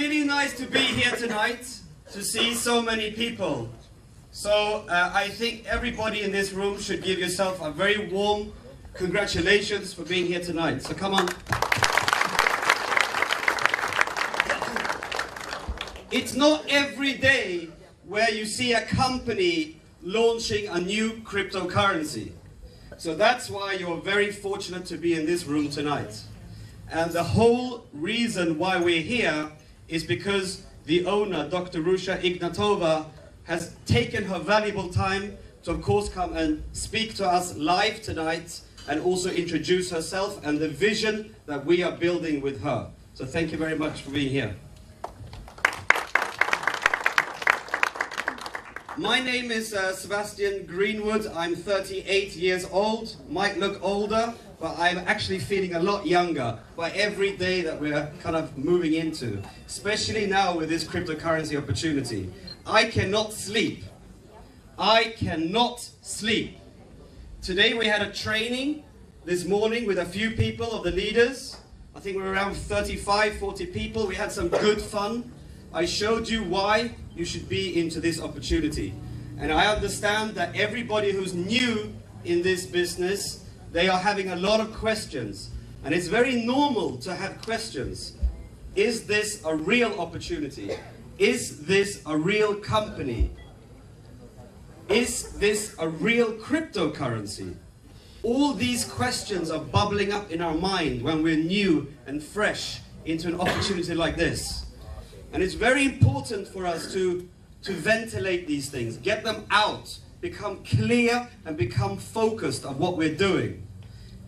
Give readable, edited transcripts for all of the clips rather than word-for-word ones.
really nice to be here tonight, to see so many people. So I think everybody in this room should give yourself a very warm congratulations for being here tonight. So come on. It's not every day where you see a company launching a new cryptocurrency. So that's why you're very fortunate to be in this room tonight. And the whole reason why we're here is because the owner, Dr. Ruja Ignatova, has taken her valuable time to, of course, come and speak to us live tonight and also introduce herself and the vision that we are building with her. So thank you very much for being here. My name is Sebastian Greenwood. I'm 38 years old. Might look older, but I'm actually feeling a lot younger by every day that we're kind of moving into, especially now with this cryptocurrency opportunity. I cannot sleep. I cannot sleep. Today we had a training this morning with a few people of the leaders. I think we're around 35, 40 people. We had some good fun. I showed you why you should be into this opportunity. And I understand that everybody who's new in this business, they are having a lot of questions. And it's very normal to have questions. Is this a real opportunity? Is this a real company? Is this a real cryptocurrency? All these questions are bubbling up in our mind when we're new and fresh into an opportunity like this. And it's very important for us to ventilate these things, get them out, become clear and become focused on what we're doing.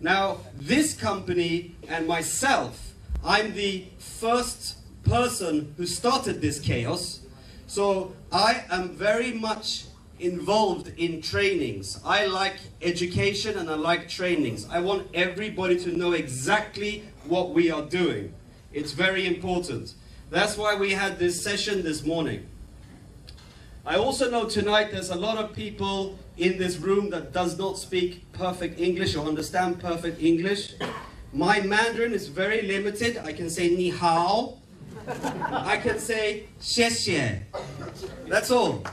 Now, this company and myself, I'm the first person who started this chaos. So I am very much involved in trainings. I like education and I like trainings. I want everybody to know exactly what we are doing. It's very important. That's why we had this session this morning. I also know tonight there's a lot of people in this room that does not speak perfect English or understand perfect English. My Mandarin is very limited. I can say ni hao. I can say xie xie. That's all.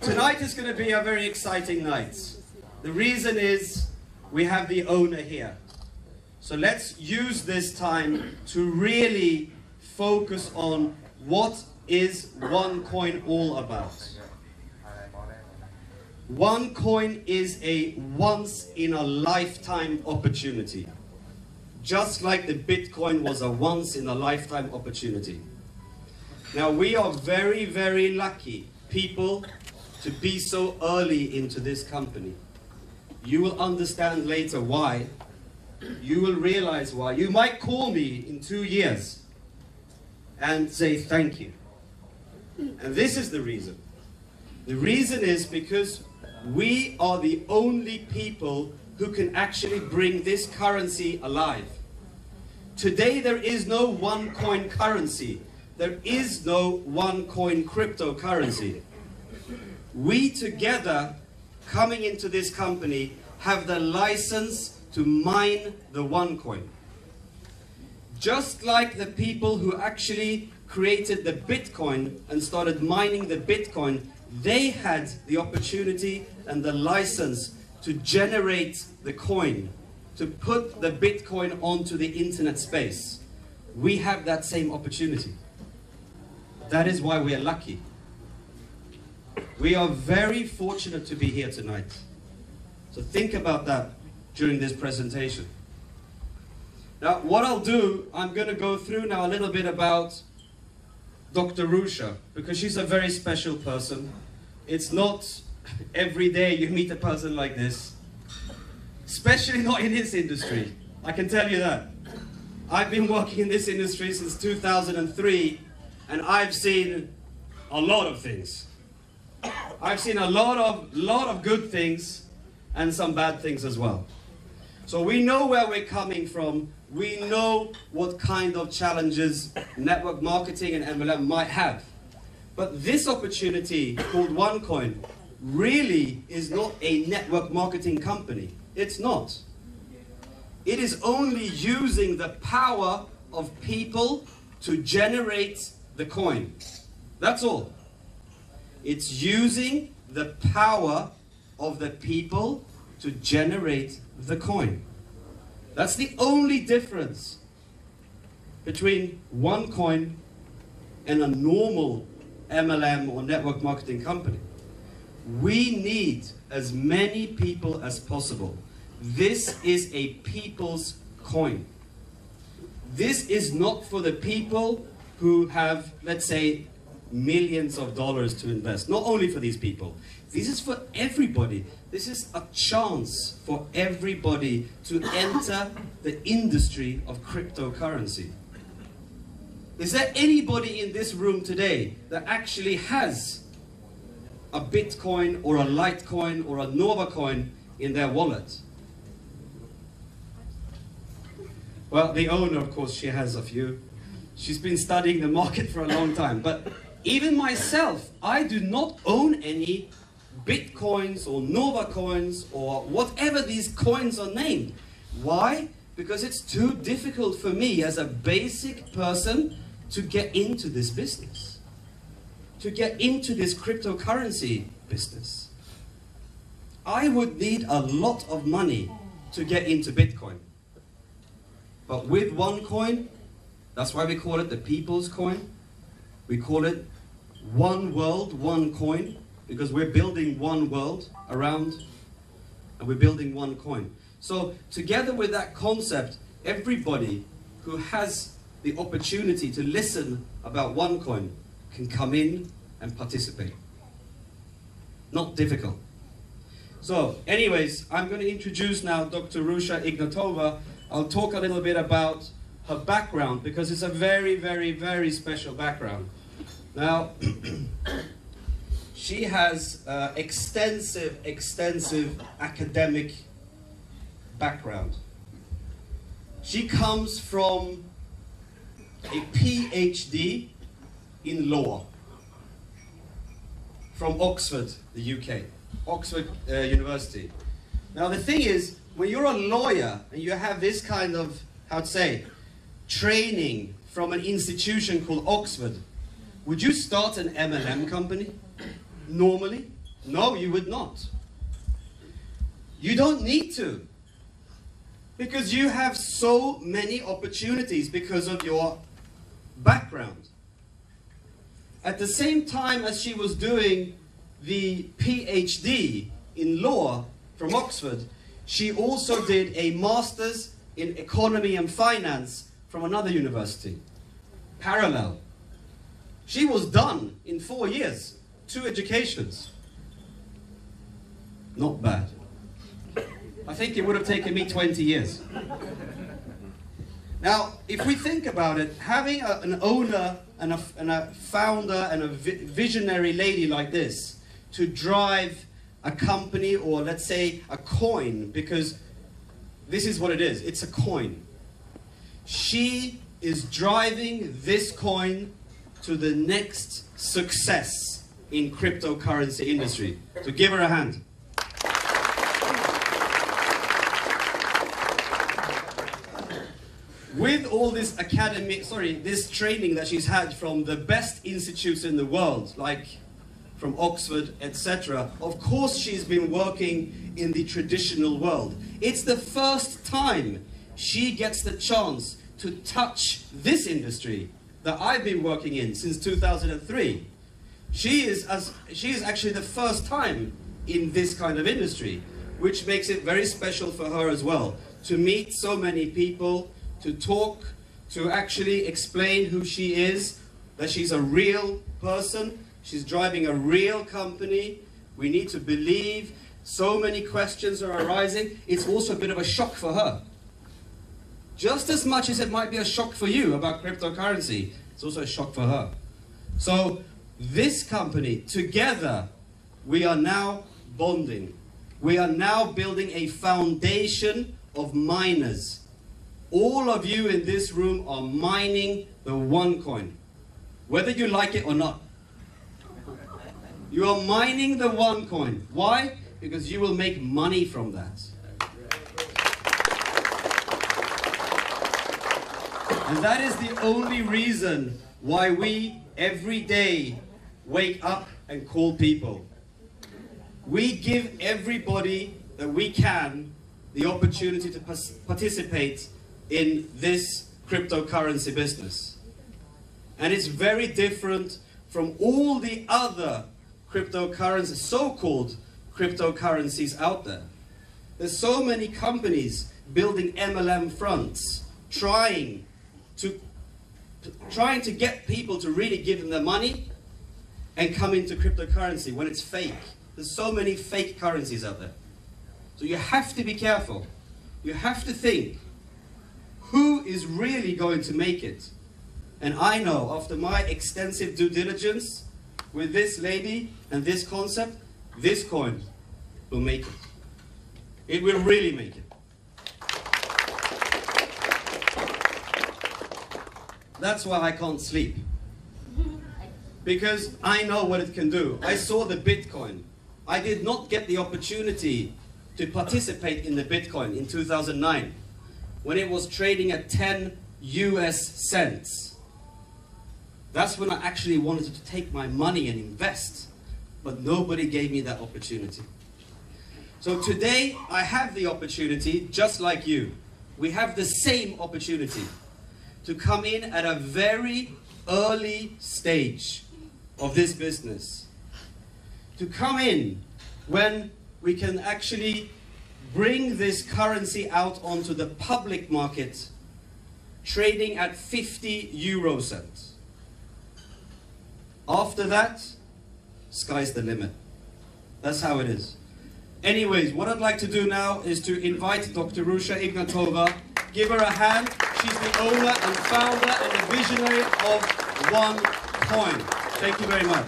Tonight is going to be a very exciting night. The reason is we have the owner here. So let's use this time to really focus on what is OneCoin all about. OneCoin is a once-in-a-lifetime opportunity. Just like the Bitcoin was a once-in-a-lifetime opportunity. Now we are very, very lucky people to be so early into this company. You will understand later why. You will realize why. You might call me in 2 years and say thank you. And this is the reason. The reason is because we are the only people who can actually bring this currency alive. Today there is no OneCoin currency. There is no OneCoin cryptocurrency. We together, coming into this company, have the license to mine the OneCoin. Just like the people who actually created the Bitcoin and started mining the Bitcoin, they had the opportunity and the license to generate the coin, to put the Bitcoin onto the internet space. We have that same opportunity. That is why we are lucky. We are very fortunate to be here tonight. So think about that during this presentation. Now, what I'll do, I'm going to go through now a little bit about Dr. Ruja, because she's a very special person. It's not every day you meet a person like this, especially not in this industry. I can tell you that. I've been working in this industry since 2003, and I've seen a lot of things. I've seen a lot of good things and some bad things as well. So we know where we're coming from. We know what kind of challenges network marketing and MLM might have. But this opportunity called OneCoin really is not a network marketing company. It's not. It is only using the power of people to generate the coin. That's all. It's using the power of the people to generate the coin. That's the only difference between OneCoin and a normal MLM or network marketing company. We need as many people as possible. This is a people's coin. This is not for the people who have, let's say, millions of dollars to invest. Not only for these people. This is for everybody. This is a chance for everybody to enter the industry of cryptocurrency. Is there anybody in this room today that actually has a Bitcoin or a Litecoin or a Nova coin in their wallet? Well, the owner, of course, she has a few. She's been studying the market for a long time. But even myself, I do not own any Bitcoins or Nova coins or whatever these coins are named. Why? Because it's too difficult for me as a basic person to get into this business, to get into this cryptocurrency business. I would need a lot of money to get into Bitcoin. But with OneCoin, that's why we call it the people's coin. We call it one world, one coin, because we're building one world around, and we're building one coin. So together with that concept, everybody who has the opportunity to listen about OneCoin can come in and participate. Not difficult. So anyways, I'm going to introduce now Dr. Ruja Ignatova. I'll talk a little bit about her background because it's a very, very, very special background. Now, she has extensive academic background. She comes from a PhD in law from Oxford, the UK, Oxford University. Now the thing is, when you're a lawyer and you have this kind of, how to say, training from an institution called Oxford, would you start an MLM company? Normally? No, you would not. You don't need to. Because you have so many opportunities because of your background. At the same time as she was doing the PhD in law from Oxford, she also did a master's in economy and finance from another university. Parallel. She was done in 4 years, 2 educations. Not bad. I think it would have taken me 20 years. Now, if we think about it, having an owner and a founder and a visionary lady like this to drive a company, or let's say a coin, because this is what it is, it's a coin. She is driving this coin to the next success in cryptocurrency industry. So give her a hand. With all this this training that she's had from the best institutes in the world, like from Oxford, etc., of course she's been working in the traditional world. It's the first time she gets the chance to touch this industry that I've been working in since 2003. She is actually the first time in this kind of industry, which makes it very special for her as well, to meet so many people, to talk, to actually explain who she is, that she's a real person, she's driving a real company. We need to believe. So many questions are arising. It's also a bit of a shock for her. Just as much as it might be a shock for you about cryptocurrency, it's also a shock for her. So this company, together, we are now bonding. We are now building a foundation of miners. All of you in this room are mining the OneCoin, whether you like it or not. You are mining the OneCoin. Why? Because you will make money from that. And that is the only reason why we every day wake up and call people. We give everybody that we can the opportunity to participate in this cryptocurrency business. And it's very different from all the other cryptocurrencies, so-called cryptocurrencies out there. There's so many companies building MLM fronts, trying to get people to really give them their money and come into cryptocurrency when it's fake. There's so many fake currencies out there. So you have to be careful. You have to think, who is really going to make it? And I know, after my extensive due diligence with this lady and this concept, this coin will make it. It will really make it. That's why I can't sleep. Because I know what it can do. I saw the Bitcoin. I did not get the opportunity to participate in the Bitcoin in 2009 when it was trading at 10 US cents. That's when I actually wanted to take my money and invest, but nobody gave me that opportunity. So today I have the opportunity, just like you. We have the same opportunity to come in at a very early stage of this business. To come in when we can actually bring this currency out onto the public market, trading at 50 euro cents. After that, sky's the limit. That's how it is. Anyways, what I'd like to do now is to invite Dr. Ruja Ignatova. Give her a hand. She's the owner and founder and the visionary of OneCoin. Thank you very much.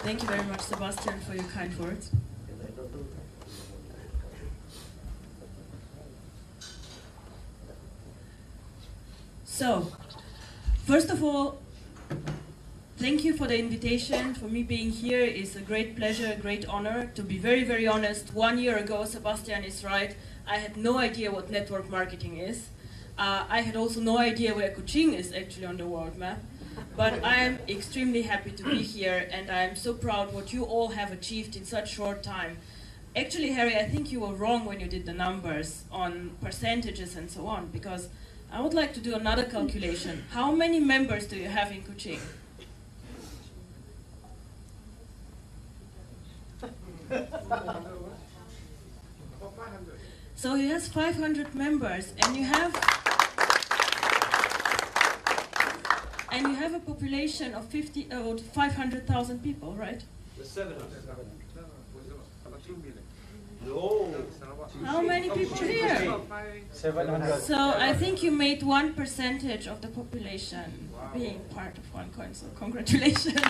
Thank you very much, Sebastian, for your kind words. So, first of all, thank you for the invitation. For me, being here is a great pleasure, a great honor. To be very, very honest, 1 year ago, Sebastian is right. I had no idea what network marketing is. I had also no idea where Kuching is actually on the world map. But I am extremely happy to be here, and I am so proud what you all have achieved in such short time. Actually, Harry, I think you were wrong when you did the numbers on percentages and so on, because I would like to do another calculation. How many members do you have in Kuching? So he has 500 members, and you have a population of 500,000 people, right? 700. How many people here? 700. So I think you made 1% of the population being part of OneCoin, so congratulations.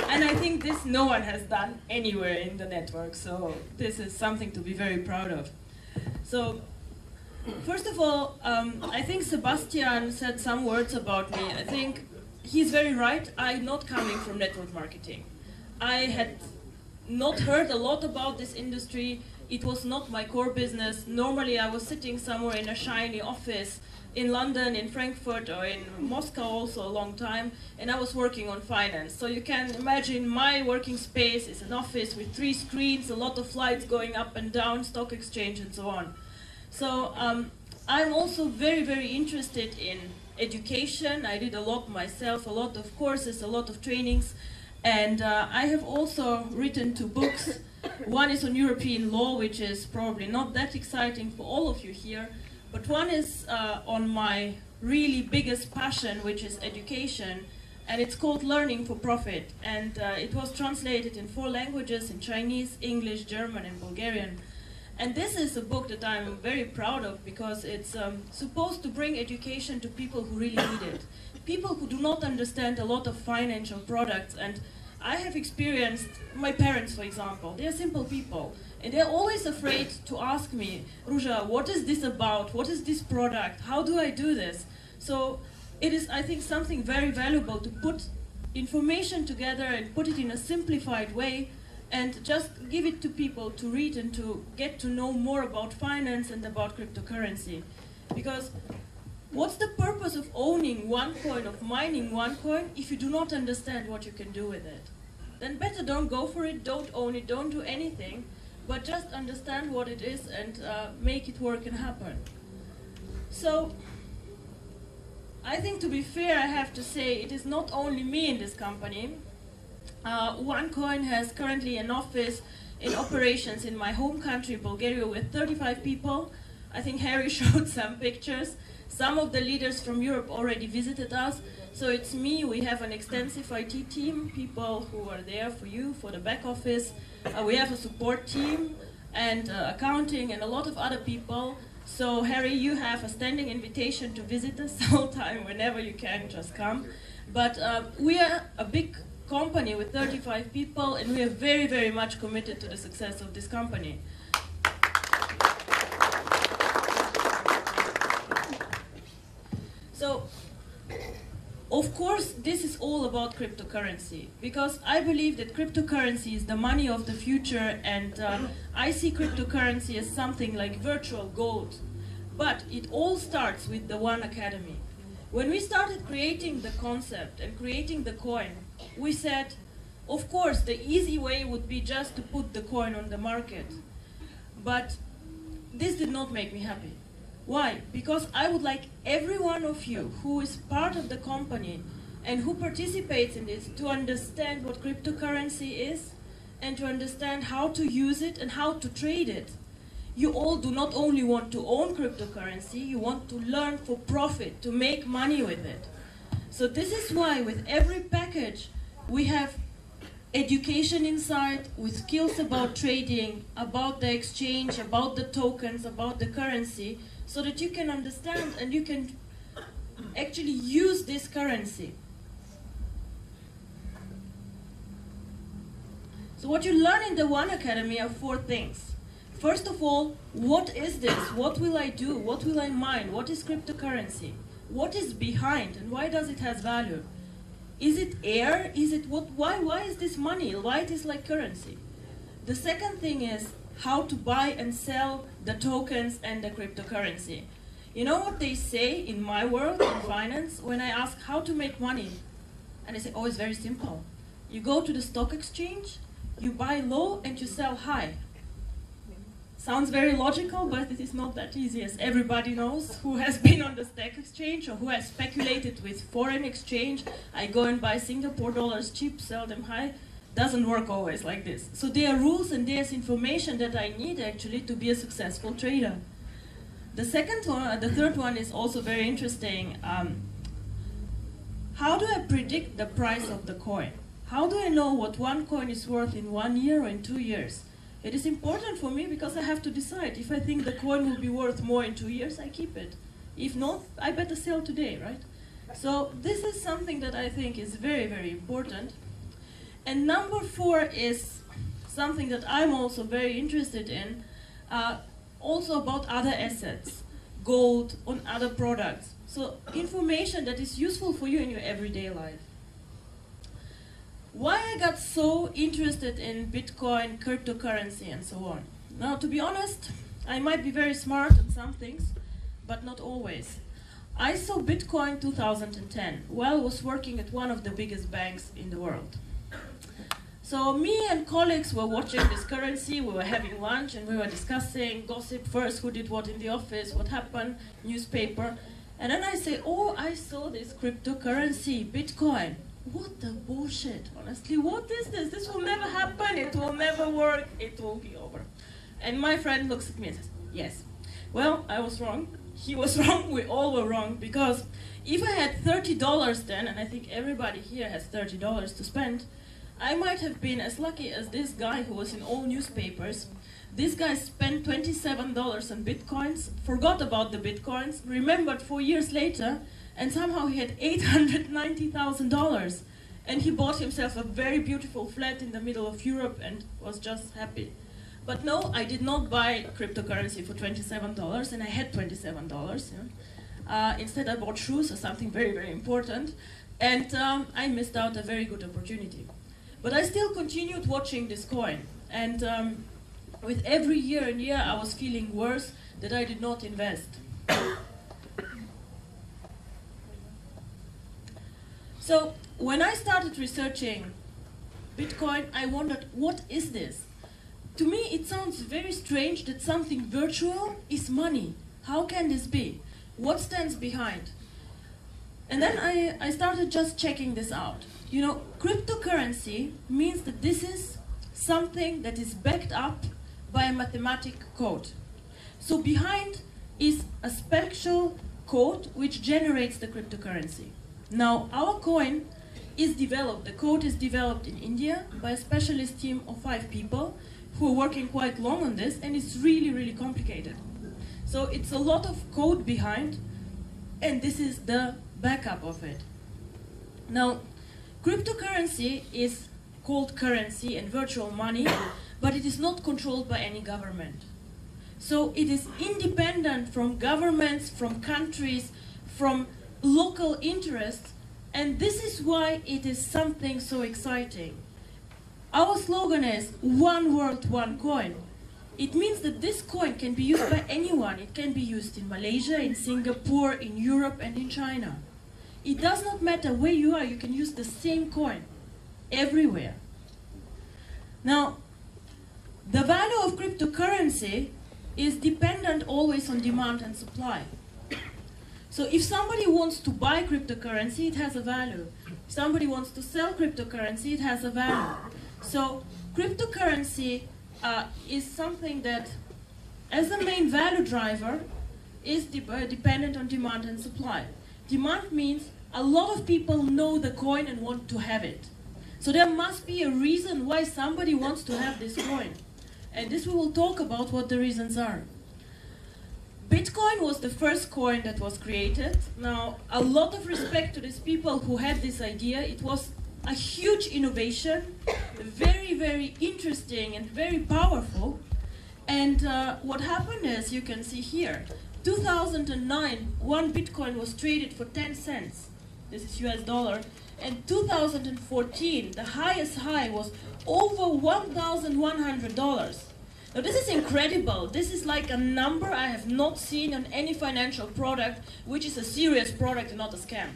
And I think this no one has done anywhere in the network, so this is something to be very proud of. So, first of all, I think Sebastian said some words about me. I think he's very right. I'm not coming from network marketing. I had not heard a lot about this industry. It was not my core business. Normally I was sitting somewhere in a shiny office in London, in Frankfurt, or in Moscow also a long time, and I was working on finance. So you can imagine my working space is an office with 3 screens, a lot of lights going up and down, stock exchange and so on. So I'm also very, very interested in education. I did a lot myself, a lot of courses, a lot of trainings, and I have also written 2 books. One is on European law, which is probably not that exciting for all of you here, but one is on my really biggest passion, which is education, and it's called Learning for Profit, and it was translated in 4 languages, in Chinese, English, German, and Bulgarian. And this is a book that I'm very proud of, because it's supposed to bring education to people who really need it. People who do not understand a lot of financial products. And I have experienced, my parents for example, they're simple people. And they're always afraid to ask me, Ruja, what is this about? What is this product? How do I do this? So it is, I think, something very valuable to put information together and put it in a simplified way, and just give it to people to read and to get to know more about finance and about cryptocurrency. Because what's the purpose of owning OneCoin, of mining OneCoin, if you do not understand what you can do with it? Then better don't go for it, don't own it, don't do anything, but just understand what it is and make it work and happen. So, I think to be fair, I have to say it is not only me in this company. OneCoin has currently an office in operations in my home country, Bulgaria, with 35 people. I think Harry showed some pictures. Some of the leaders from Europe already visited us. So it's me, we have an extensive IT team, people who are there for you, for the back office. We have a support team and accounting and a lot of other people. So Harry, you have a standing invitation to visit us all the time, whenever you can, just come. But we are a big company with 35 people, and we are very, very much committed to the success of this company. So, of course, this is all about cryptocurrency, because I believe that cryptocurrency is the money of the future, and I see cryptocurrency as something like virtual gold. But it all starts with the One Academy. When we started creating the concept and creating the coin, we said, of course, the easy way would be just to put the coin on the market. But this did not make me happy. Why? Because I would like every one of you who is part of the company and who participates in this to understand what cryptocurrency is and to understand how to use it and how to trade it. You all do not only want to own cryptocurrency, you want to learn for profit, to make money with it. So this is why with every package we have education inside with skills about trading, about the exchange, about the tokens, about the currency, so that you can understand and you can actually use this currency. So what you learn in the One Academy are 4 things. First of all, what is this? What will I do? What will I mine? What is cryptocurrency? What is behind and why does it have value? Is it air? Is it what? Why is this money? Why it is like currency? The second thing is how to buy and sell the tokens and the cryptocurrency. You know what they say in my world, in finance, when I ask how to make money? And they say, oh, it's very simple. You go to the stock exchange, you buy low and you sell high. Sounds very logical, but it is not that easy, as everybody knows who has been on the stock exchange or who has speculated with foreign exchange. I go and buy Singapore dollars cheap, sell them high. Doesn't work always like this. So there are rules and there's information that I need actually to be a successful trader. The third one is also very interesting. How do I predict the price of the coin? How do I know what one coin is worth in 1 year or in 2 years? It is important for me because I have to decide. If I think the coin will be worth more in 2 years, I keep it. If not, I better sell today, right? So this is something that I think is very, very important. And number 4 is something that I'm also very interested in, also about other assets, gold, on other products. So information that is useful for you in your everyday life. Why I got so interested in Bitcoin, cryptocurrency, and so on. Now, to be honest, I might be very smart at some things, but not always. I saw Bitcoin 2010 while I was working at one of the biggest banks in the world. So me and colleagues were watching this currency, we were having lunch, and we were discussing gossip first, who did what in the office, what happened, newspaper. And then I say, oh, I saw this cryptocurrency, Bitcoin. What the bullshit, honestly, what is this? This will never happen, it will never work, it will be over. And my friend looks at me and says, yes. Well, I was wrong, he was wrong, we all were wrong, because if I had $30 then, and I think everybody here has $30 to spend, I might have been as lucky as this guy who was in all newspapers. This guy spent $27 on Bitcoins, forgot about the Bitcoins, remembered 4 years later, and somehow he had $890,000. And he bought himself a very beautiful flat in the middle of Europe and was just happy. But no, I did not buy cryptocurrency for $27, and I had $27. Yeah. Instead, I bought shoes or something very, very important, and I missed out a very good opportunity. But I still continued watching this coin. And with every year and year, I was feeling worse that I did not invest. So when I started researching Bitcoin, I wondered, what is this? To me, it sounds very strange that something virtual is money. How can this be? What stands behind? And then I started just checking this out. You know, cryptocurrency means that this is something that is backed up by a mathematic code. So behind is a special code which generates the cryptocurrency. Now, our coin is developed, the code is developed in India by a specialist team of 5 people who are working quite long on this, and it's really, really complicated. So it's a lot of code behind, and this is the backup of it. Now, cryptocurrency is called currency and virtual money, but it is not controlled by any government. So it is independent from governments, from countries, from local interests, and this is why it is something so exciting. Our slogan is one world, one coin. It means that this coin can be used by anyone. It can be used in Malaysia, in Singapore, in Europe, and in China. It does not matter where you are, you can use the same coin everywhere. Now, the value of cryptocurrency is dependent always on demand and supply. So if somebody wants to buy cryptocurrency, it has a value. If somebody wants to sell cryptocurrency, it has a value. So cryptocurrency is something that, as the main value driver, is dependent on demand and supply. Demand means a lot of people know the coin and want to have it. So there must be a reason why somebody wants to have this coin. And this we will talk about what the reasons are. Bitcoin was the first coin that was created. Now, a lot of respect to these people who had this idea. It was a huge innovation, very, very interesting and very powerful. And what happened is, you can see here, 2009, one Bitcoin was traded for 10 cents. This is US dollar. And 2014, the highest high was over $1,100. Now this is incredible. This is like a number I have not seen on any financial product, which is a serious product and not a scam.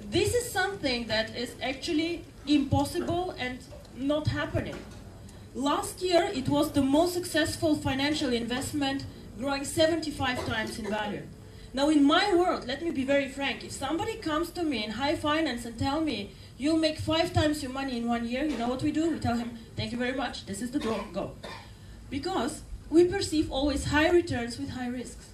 This is something that is actually impossible and not happening. Last year, it was the most successful financial investment, growing 75 times in value. Now in my world, let me be very frank, if somebody comes to me in high finance and tell me, you'll make 5 times your money in 1 year, you know what we do? We tell him, thank you very much, this is the door, go. Because we perceive always high returns with high risks.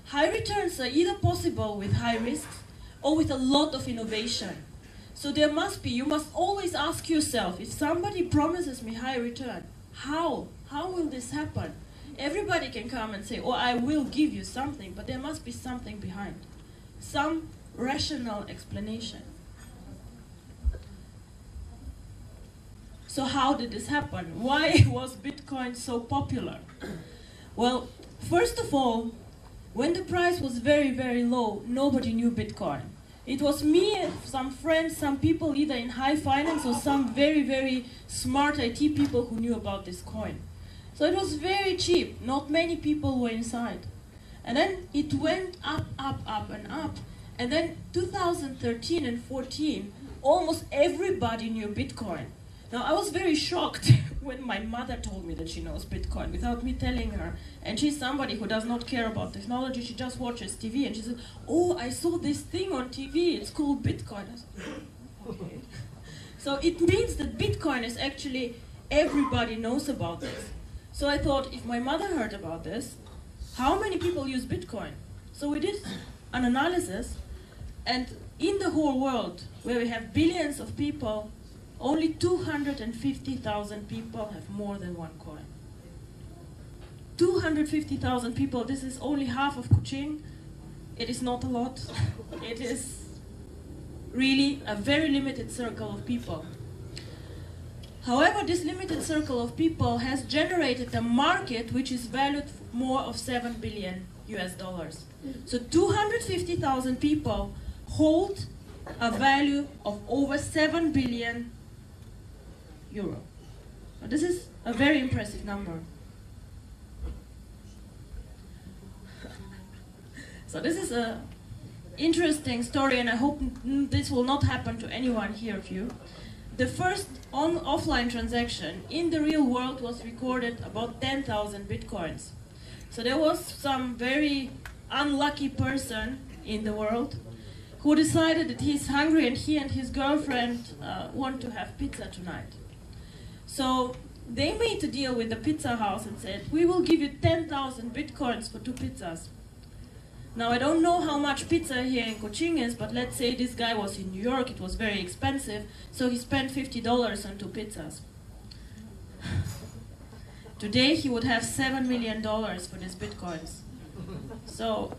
High returns are either possible with high risks or with a lot of innovation. So there must be, you must always ask yourself, if somebody promises me high return, how? How will this happen? Everybody can come and say, oh, I will give you something, but there must be something behind. Some rational explanation. So how did this happen? Why was Bitcoin so popular? Well, first of all, when the price was very, very low, nobody knew Bitcoin. It was me and some friends, some people either in high finance or some very, very smart IT people who knew about this coin. So it was very cheap. Not many people were inside. And then it went up, up, up, and up. And then 2013 and 14, almost everybody knew Bitcoin. Now, I was very shocked when my mother told me that she knows Bitcoin without me telling her. And she's somebody who does not care about technology. She just watches TV. And she said, oh, I saw this thing on TV. It's called Bitcoin. I said, okay. So it means that Bitcoin is actually, everybody knows about this. So I thought, if my mother heard about this, how many people use Bitcoin? So we did an analysis. And in the whole world, where we have billions of people, only 250,000 people have more than one coin. 250,000 people, this is only half of Kuching. It is not a lot. It is really a very limited circle of people. However, this limited circle of people has generated a market which is valued more of 7 billion US dollars. So 250,000 people hold a value of over 7 billion euro. Now, this is a very impressive number. So this is a interesting story, and I hope this will not happen to anyone here of you. The first offline transaction in the real world was recorded about 10,000 bitcoins. So there was some very unlucky person in the world who decided that he's hungry and he and his girlfriend want to have pizza tonight. So they made a deal with the pizza house and said, we will give you 10,000 bitcoins for 2 pizzas. Now, I don't know how much pizza here in Kuching is, but let's say this guy was in New York, it was very expensive, so he spent $50 on 2 pizzas. Today, he would have $7 million for these bitcoins. So,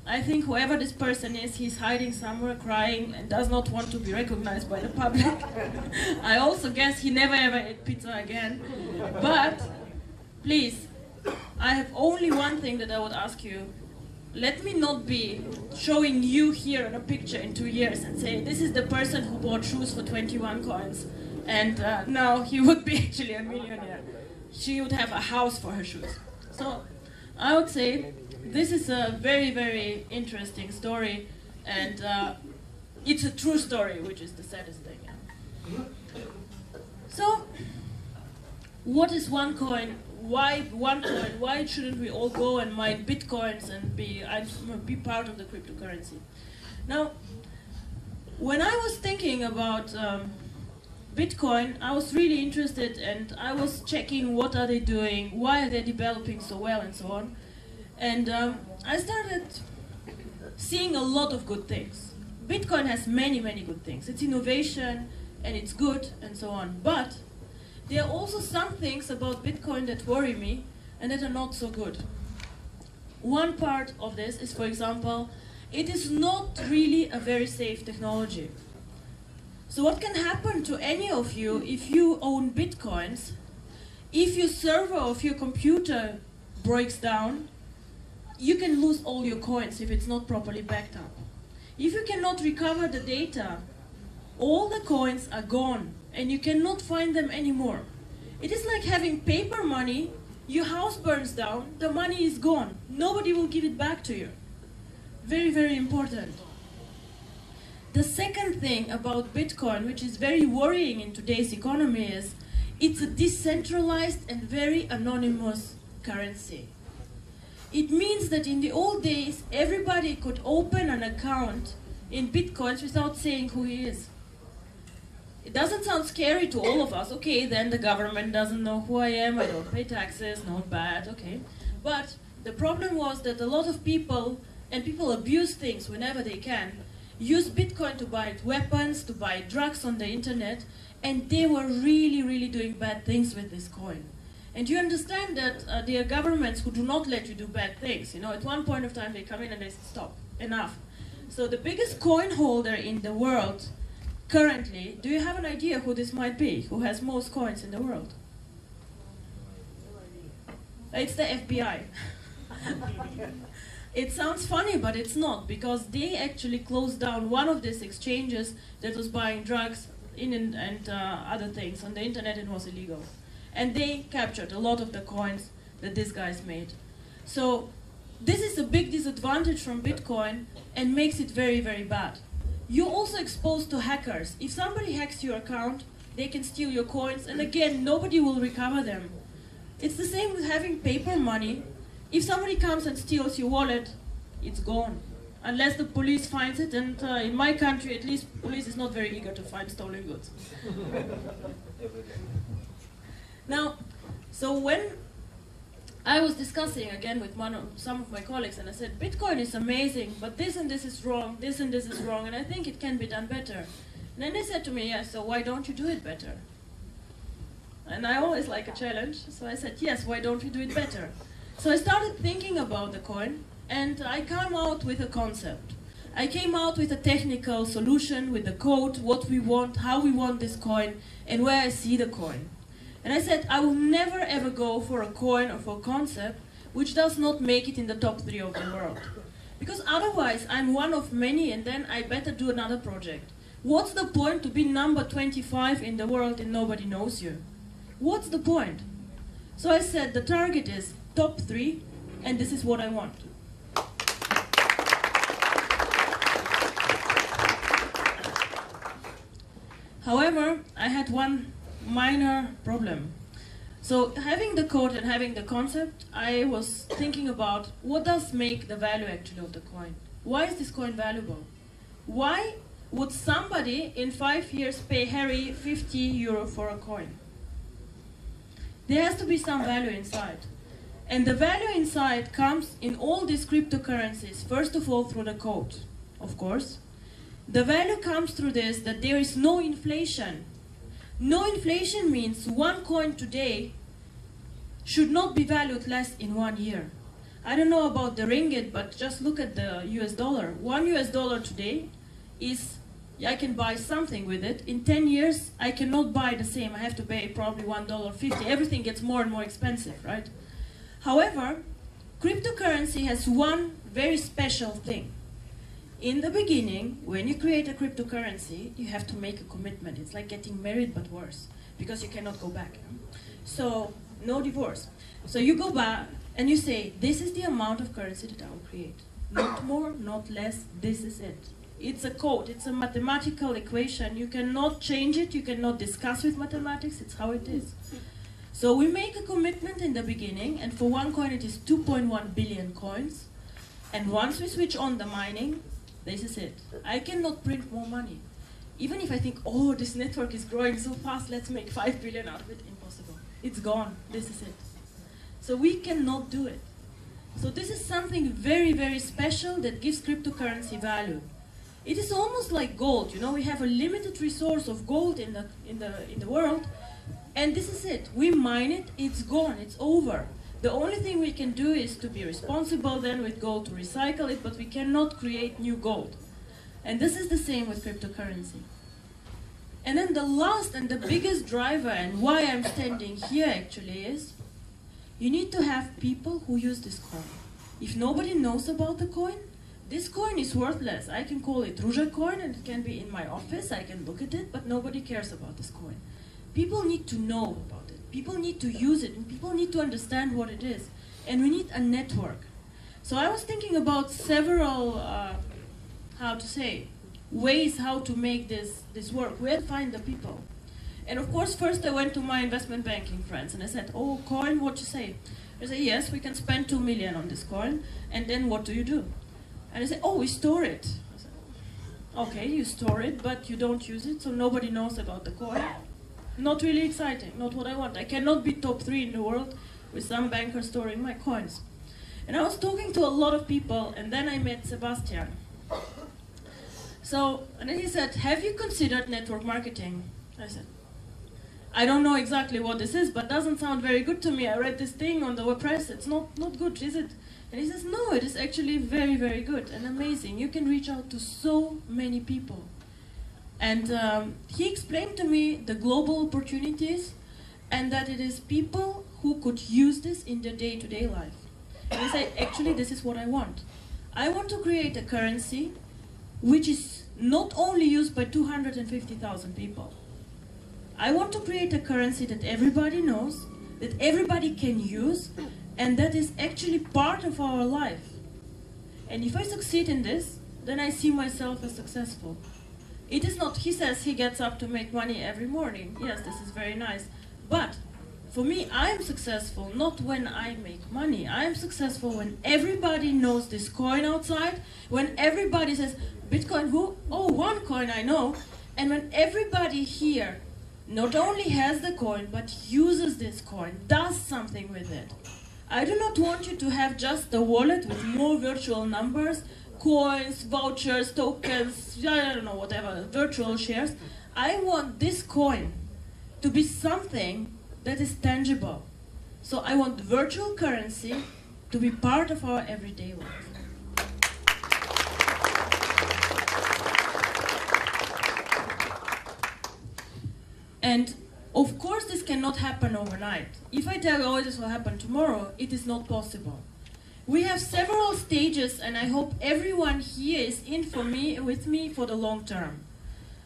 I think whoever this person is, he's hiding somewhere, crying, and does not want to be recognized by the public. I also guess he never ever ate pizza again. But, please, I have only one thing that I would ask you. Let me not be showing you here in a picture in 2 years and say, this is the person who bought shoes for 21 coins, and now he would be actually a millionaire. She would have a house for her shoes. So I would say this is a very, very interesting story, and it's a true story, which is the saddest thing. So what is OneCoin? Why OneCoin? Why shouldn't we all go and mine bitcoins and be part of the cryptocurrency? Now, when I was thinking about Bitcoin, I was really interested, and I was checking what are they doing, why are they developing so well, and so on. And I started seeing a lot of good things. Bitcoin has many, many good things. It's innovation, and it's good, and so on. But there are also some things about Bitcoin that worry me and that are not so good. One part of this is, for example, it is not really a very safe technology. So what can happen to any of you if you own Bitcoins? If your server of your computer breaks down, you can lose all your coins if it's not properly backed up. If you cannot recover the data, all the coins are gone, and you cannot find them anymore. It is like having paper money, your house burns down, the money is gone. Nobody will give it back to you. Very, very important. The second thing about Bitcoin, which is very worrying in today's economy, is it's a decentralized and very anonymous currency. It means that in the old days, everybody could open an account in Bitcoins without saying who he is. It doesn't sound scary to all of us. Okay, then the government doesn't know who I am, I don't pay taxes, not bad, okay. But the problem was that a lot of people, and people abuse things whenever they can, use Bitcoin to buy weapons, to buy drugs on the internet, and they were really, really doing bad things with this coin. And you understand that there are governments who do not let you do bad things. You know, at one point of time they come in and they say, stop, enough. So the biggest coin holder in the world currently, do you have an idea who this might be? Who has most coins in the world? It's the FBI. It sounds funny, but it's not, because they actually closed down one of these exchanges that was buying drugs and other things on the internet, and was illegal. And they captured a lot of the coins that these guys made. So this is a big disadvantage from Bitcoin and makes it very, very bad. You're also exposed to hackers. If somebody hacks your account, they can steal your coins, and again, nobody will recover them. It's the same with having paper money. If somebody comes and steals your wallet, it's gone. Unless the police finds it, and in my country, at least, police is not very eager to find stolen goods. Now, so when I was discussing again with some of my colleagues, and I said, Bitcoin is amazing, but this and this is wrong, this and this is wrong, and I think it can be done better. And then they said to me, yeah, so why don't you do it better? And I always like a challenge, so I said, yes, why don't we do it better? So I started thinking about the coin, and I came out with a concept. I came out with a technical solution, with the code, what we want, how we want this coin, and where I see the coin. And I said, I will never ever go for a coin or for a concept which does not make it in the top 3 of the world. Because otherwise I'm one of many, and then I better do another project. What's the point to be number 25 in the world and nobody knows you? What's the point? So I said the target is top 3, and this is what I want. However, I had one minor problem. So having the code and having the concept, I was thinking about what does make the value actually of the coin. Why is this coin valuable? Why would somebody in 5 years pay Harry 50 euro for a coin? There has to be some value inside. And the value inside comes in all these cryptocurrencies, first of all through the code, of course. The value comes through this, that there is no inflation. No inflation means one coin today should not be valued less in 1 year. I don't know about the ringgit, but just look at the US dollar. $1 today is, I can buy something with it. In 10 years, I cannot buy the same. I have to pay probably $1.50. Everything gets more and more expensive, right? However, cryptocurrency has one very special thing. In the beginning, when you create a cryptocurrency, you have to make a commitment. It's like getting married, but worse, because you cannot go back. So, no divorce. So you go back and you say, this is the amount of currency that I will create. Not more, not less, this is it. It's a code, it's a mathematical equation. You cannot change it, you cannot discuss with mathematics, it's how it is. So we make a commitment in the beginning, and for one coin it is 2.1 billion coins. And once we switch on the mining, this is it. I cannot print more money. Even if I think, oh, this network is growing so fast, let's make 5 billion out of it, impossible. It's gone, this is it. So we cannot do it. So this is something very, very special that gives cryptocurrency value. It is almost like gold, you know, we have a limited resource of gold in the world, and this is it. We mine it, it's gone, it's over. The only thing we can do is to be responsible then with gold to recycle it, but we cannot create new gold. And this is the same with cryptocurrency. And then the last and the biggest driver, and why I'm standing here actually, is you need to have people who use this coin. If nobody knows about the coin, this coin is worthless. I can call it Ruja coin and it can be in my office, I can look at it, but nobody cares about this coin. People need to know about it. People need to use it, and people need to understand what it is. And we need a network. So I was thinking about several, ways how to make this work. Where to find the people? And of course, first I went to my investment banking friends, and I said, oh, coin, what you say? They say, yes, we can spend 2 million on this coin, and then what do you do? And I said, oh, we store it. I said, okay, you store it, but you don't use it, so nobody knows about the coin. Not really exciting, not what I want. I cannot be top 3 in the world with some banker storing my coins. And I was talking to a lot of people, and then I met Sebastian. So, and then he said, have you considered network marketing? I said, I don't know exactly what this is, but doesn't sound very good to me. I read this thing on the web press, it's not good, is it? And he says, no, it is actually very, very good and amazing. You can reach out to so many people. And he explained to me the global opportunities, and that it is people who could use this in their day-to-day life. And he said, actually, this is what I want. I want to create a currency which is not only used by 250,000 people. I want to create a currency that everybody knows, that everybody can use, and that is actually part of our life. And if I succeed in this, then I see myself as successful. It is not, he says he gets up to make money every morning. Yes, this is very nice. But for me, I'm successful not when I make money. I'm successful when everybody knows this coin outside, when everybody says, Bitcoin who? Oh, OneCoin I know. And when everybody here not only has the coin, but uses this coin, does something with it. I do not want you to have just a wallet with more virtual numbers, coins, vouchers, tokens, I don't know, whatever, virtual shares. I want this coin to be something that is tangible. So I want virtual currency to be part of our everyday life. And of course this cannot happen overnight. If I tell you, oh, this will happen tomorrow, it is not possible. We have several stages, and I hope everyone here is in with me for the long term.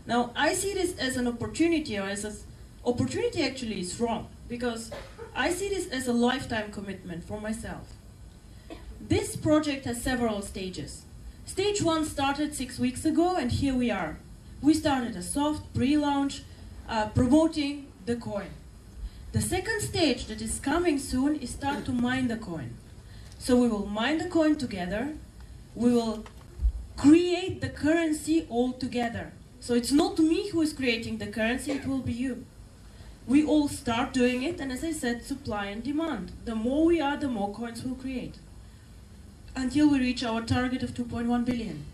Now, I see this as an opportunity, or as an opportunity actually is wrong, because I see this as a lifetime commitment for myself. This project has several stages. Stage 1 started 6 weeks ago, and here we are. We started a soft pre-launch promoting the coin. The second stage that is coming soon is start to mine the coin. So we will mine the coin together. We will create the currency all together. So it's not me who is creating the currency, it will be you. We all start doing it, and as I said, supply and demand. The more we are, the more coins we'll create, until we reach our target of 2.1 billion.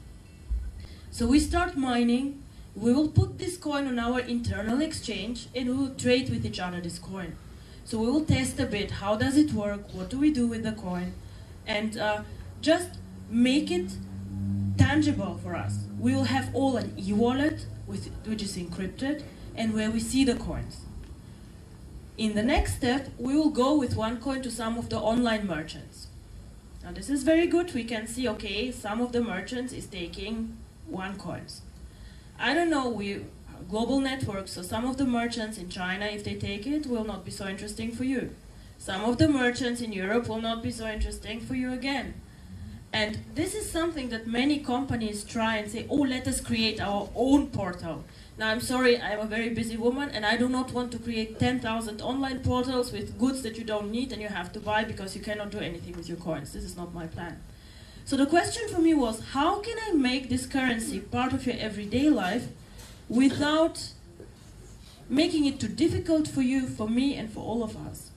So we start mining, we will put this coin on our internal exchange, and we will trade with each other this coin. So we will test a bit, how does it work, what do we do with the coin, and just make it tangible for us. We will have all an e-wallet, which is encrypted, and where we see the coins. In the next step, we will go with OneCoin to some of the online merchants. Now this is very good. We can see, okay, some of the merchants is taking OneCoins. I don't know, we global network, so some of the merchants in China, if they take it, will not be so interesting for you. Some of the merchants in Europe will not be so interesting for you again. And this is something that many companies try and say, oh, let us create our own portal. Now, I'm sorry, I'm a very busy woman, and I do not want to create 10,000 online portals with goods that you don't need and you have to buy because you cannot do anything with your coins. This is not my plan. So the question for me was, how can I make this currency part of your everyday life without making it too difficult for you, for me, and for all of us?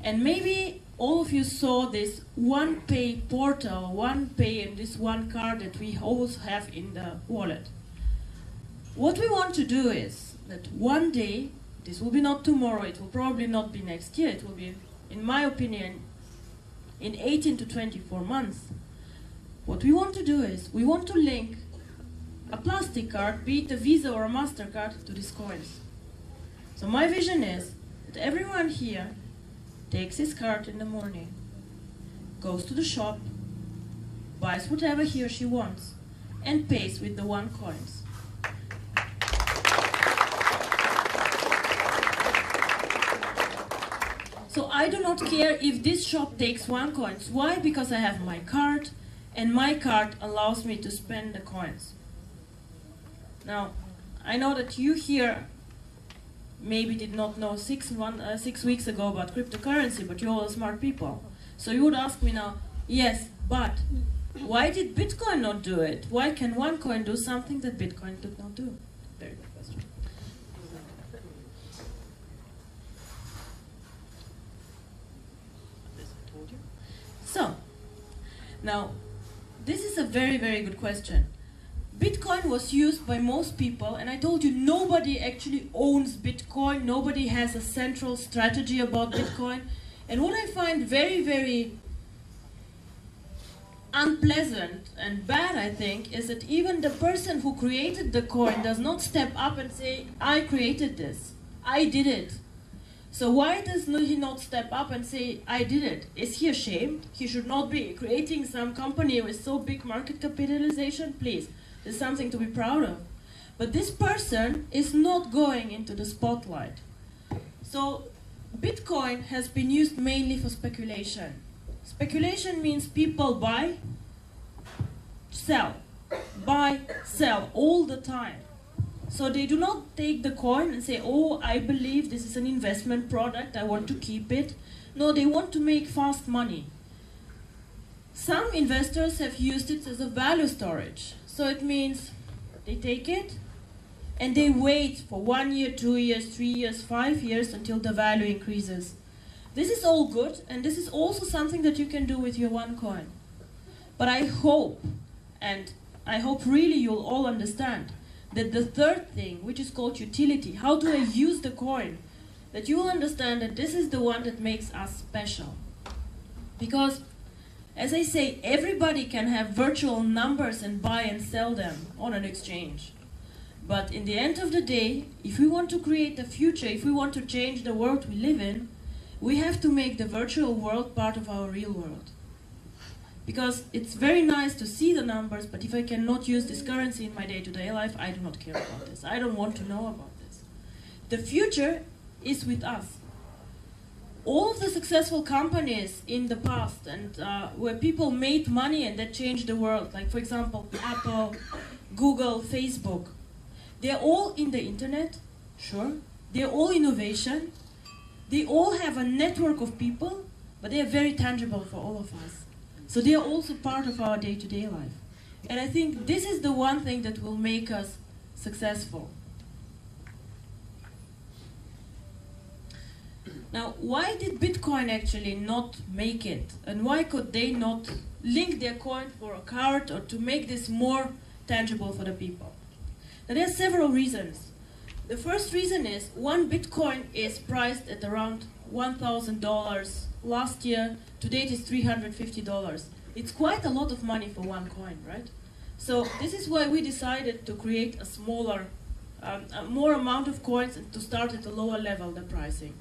And maybe all of you saw this OnePay portal, OnePay, and this one card that we always have in the wallet. What we want to do is that one day, this will be not tomorrow, it will probably not be next year, it will be, in my opinion, in 18 to 24 months. What we want to do is, we want to link a plastic card, be it a Visa or a MasterCard, to these coins. So my vision is that everyone here takes his card in the morning, goes to the shop, buys whatever he or she wants, and pays with the OneCoins. So I do not care if this shop takes OneCoins. Why? Because I have my card, and my card allows me to spend the coins. Now, I know that you here maybe did not know 6 weeks ago about cryptocurrency, but you're all smart people. So you would ask me now, yes, but why did Bitcoin not do it? Why can OneCoin do something that Bitcoin did not do? Very good question. So, now, this is a very, very good question. Bitcoin was used by most people, and I told you nobody actually owns Bitcoin, nobody has a central strategy about Bitcoin. And what I find very, very unpleasant and bad, I think, is that even the person who created the coin does not step up and say, I created this, I did it. So why does he not step up and say, I did it? Is he ashamed? He should not be creating some company with so big market capitalization, please. There's something to be proud of. But this person is not going into the spotlight. So Bitcoin has been used mainly for speculation. Speculation means people buy, sell, buy, sell all the time. So they do not take the coin and say, oh, I believe this is an investment product, I want to keep it. No, they want to make fast money. Some investors have used it as a value storage. So it means they take it and they wait for 1 year, 2 years, 3 years, 5 years until the value increases. This is all good, and this is also something that you can do with your OneCoin. But I hope, and I hope really you'll all understand, that the third thing, which is called utility, how do I use the coin, that you will understand that this is the one that makes us special. Because, as I say, everybody can have virtual numbers and buy and sell them on an exchange. But in the end of the day, if we want to create a future, if we want to change the world we live in, we have to make the virtual world part of our real world. Because it's very nice to see the numbers, but if I cannot use this currency in my day-to-day life, I do not care about this. I don't want to know about this. The future is with us. All of the successful companies in the past and where people made money and that changed the world, like for example, Apple, Google, Facebook, they're all in the internet, sure. They're all innovation. They all have a network of people, but they are very tangible for all of us. So they are also part of our day-to-day life. And I think this is the one thing that will make us successful. Now, why did Bitcoin actually not make it? And why could they not link their coin for a card or to make this more tangible for the people? Now, there are several reasons. The first reason is one Bitcoin is priced at around $1,000 last year. To date is $350. It's quite a lot of money for one coin, right? So this is why we decided to create a smaller, more amount of coins and to start at a lower level, the pricing.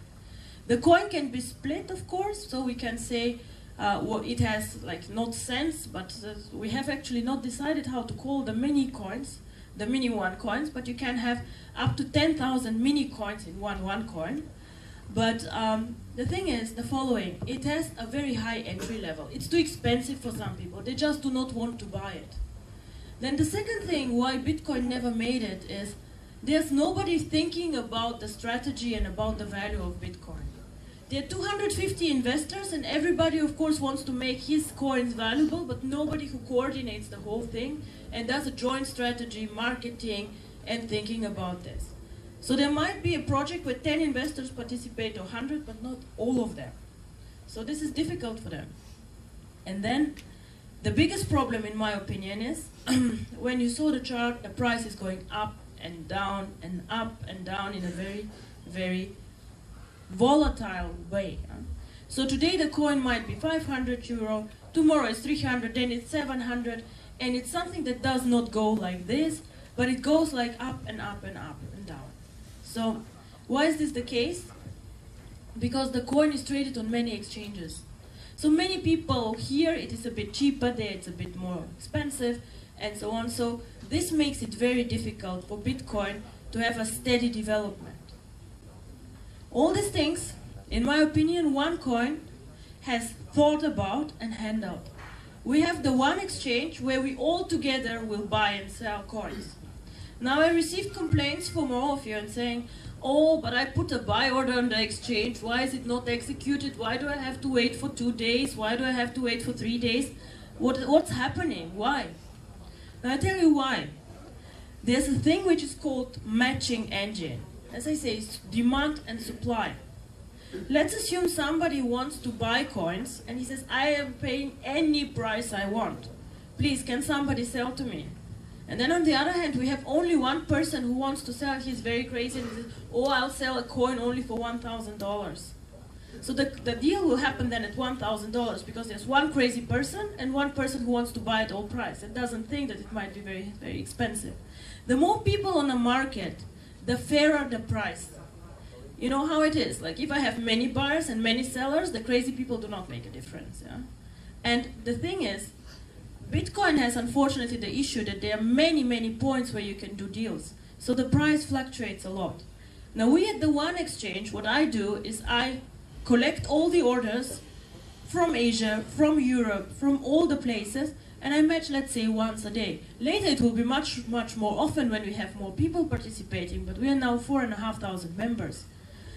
The coin can be split, of course, so we can say well, it has like not cents, but we have actually not decided how to call the mini coins, the mini OneCoins, but you can have up to 10,000 mini coins in one OneCoin. But the thing is the following, it has a very high entry level. It's too expensive for some people. They just do not want to buy it. Then the second thing why Bitcoin never made it is there's nobody thinking about the strategy and about the value of Bitcoin. There are 250 investors and everybody of course wants to make his coins valuable, but nobody who coordinates the whole thing and does a joint strategy, marketing and thinking about this. So there might be a project where 10 investors participate or 100, but not all of them. So this is difficult for them. And then the biggest problem in my opinion is when you saw the chart, the price is going up and down and up and down in a very, very volatile way. So today the coin might be 500 euro, tomorrow it's 300, then it's 700, and it's something that does not go like this, but it goes like up and up and up and down. So why is this the case? Because the coin is traded on many exchanges. So many people here it is a bit cheaper, there it's a bit more expensive, and so on. So this makes it very difficult for Bitcoin to have a steady development. All these things, in my opinion, OneCoin has thought about and handled. We have the one exchange where we all together will buy and sell coins. Now I received complaints from all of you and saying, oh, but I put a buy order on the exchange, why is it not executed? Why do I have to wait for 2 days? Why do I have to wait for 3 days? What's happening? Why? Now I tell you why. There's a thing which is called matching engine. As I say, it's demand and supply. Let's assume somebody wants to buy coins and he says, I am paying any price I want. Please, can somebody sell to me? And then on the other hand, we have only one person who wants to sell. He's very crazy and he says, oh, I'll sell a coin only for $1,000. So the deal will happen then at $1,000 because there's one crazy person and one person who wants to buy at all price and doesn't think that it might be very, very expensive. The more people on the market, the fairer the price. You know how it is. Like if I have many buyers and many sellers, the crazy people do not make a difference. Yeah? And the thing is, Bitcoin has unfortunately the issue that there are many, many points where you can do deals. So the price fluctuates a lot. Now we at the One Exchange, what I do is I collect all the orders from Asia, from Europe, from all the places, and I match, let's say, once a day. Later it will be much, much more often when we have more people participating, but we are now 4,500 members.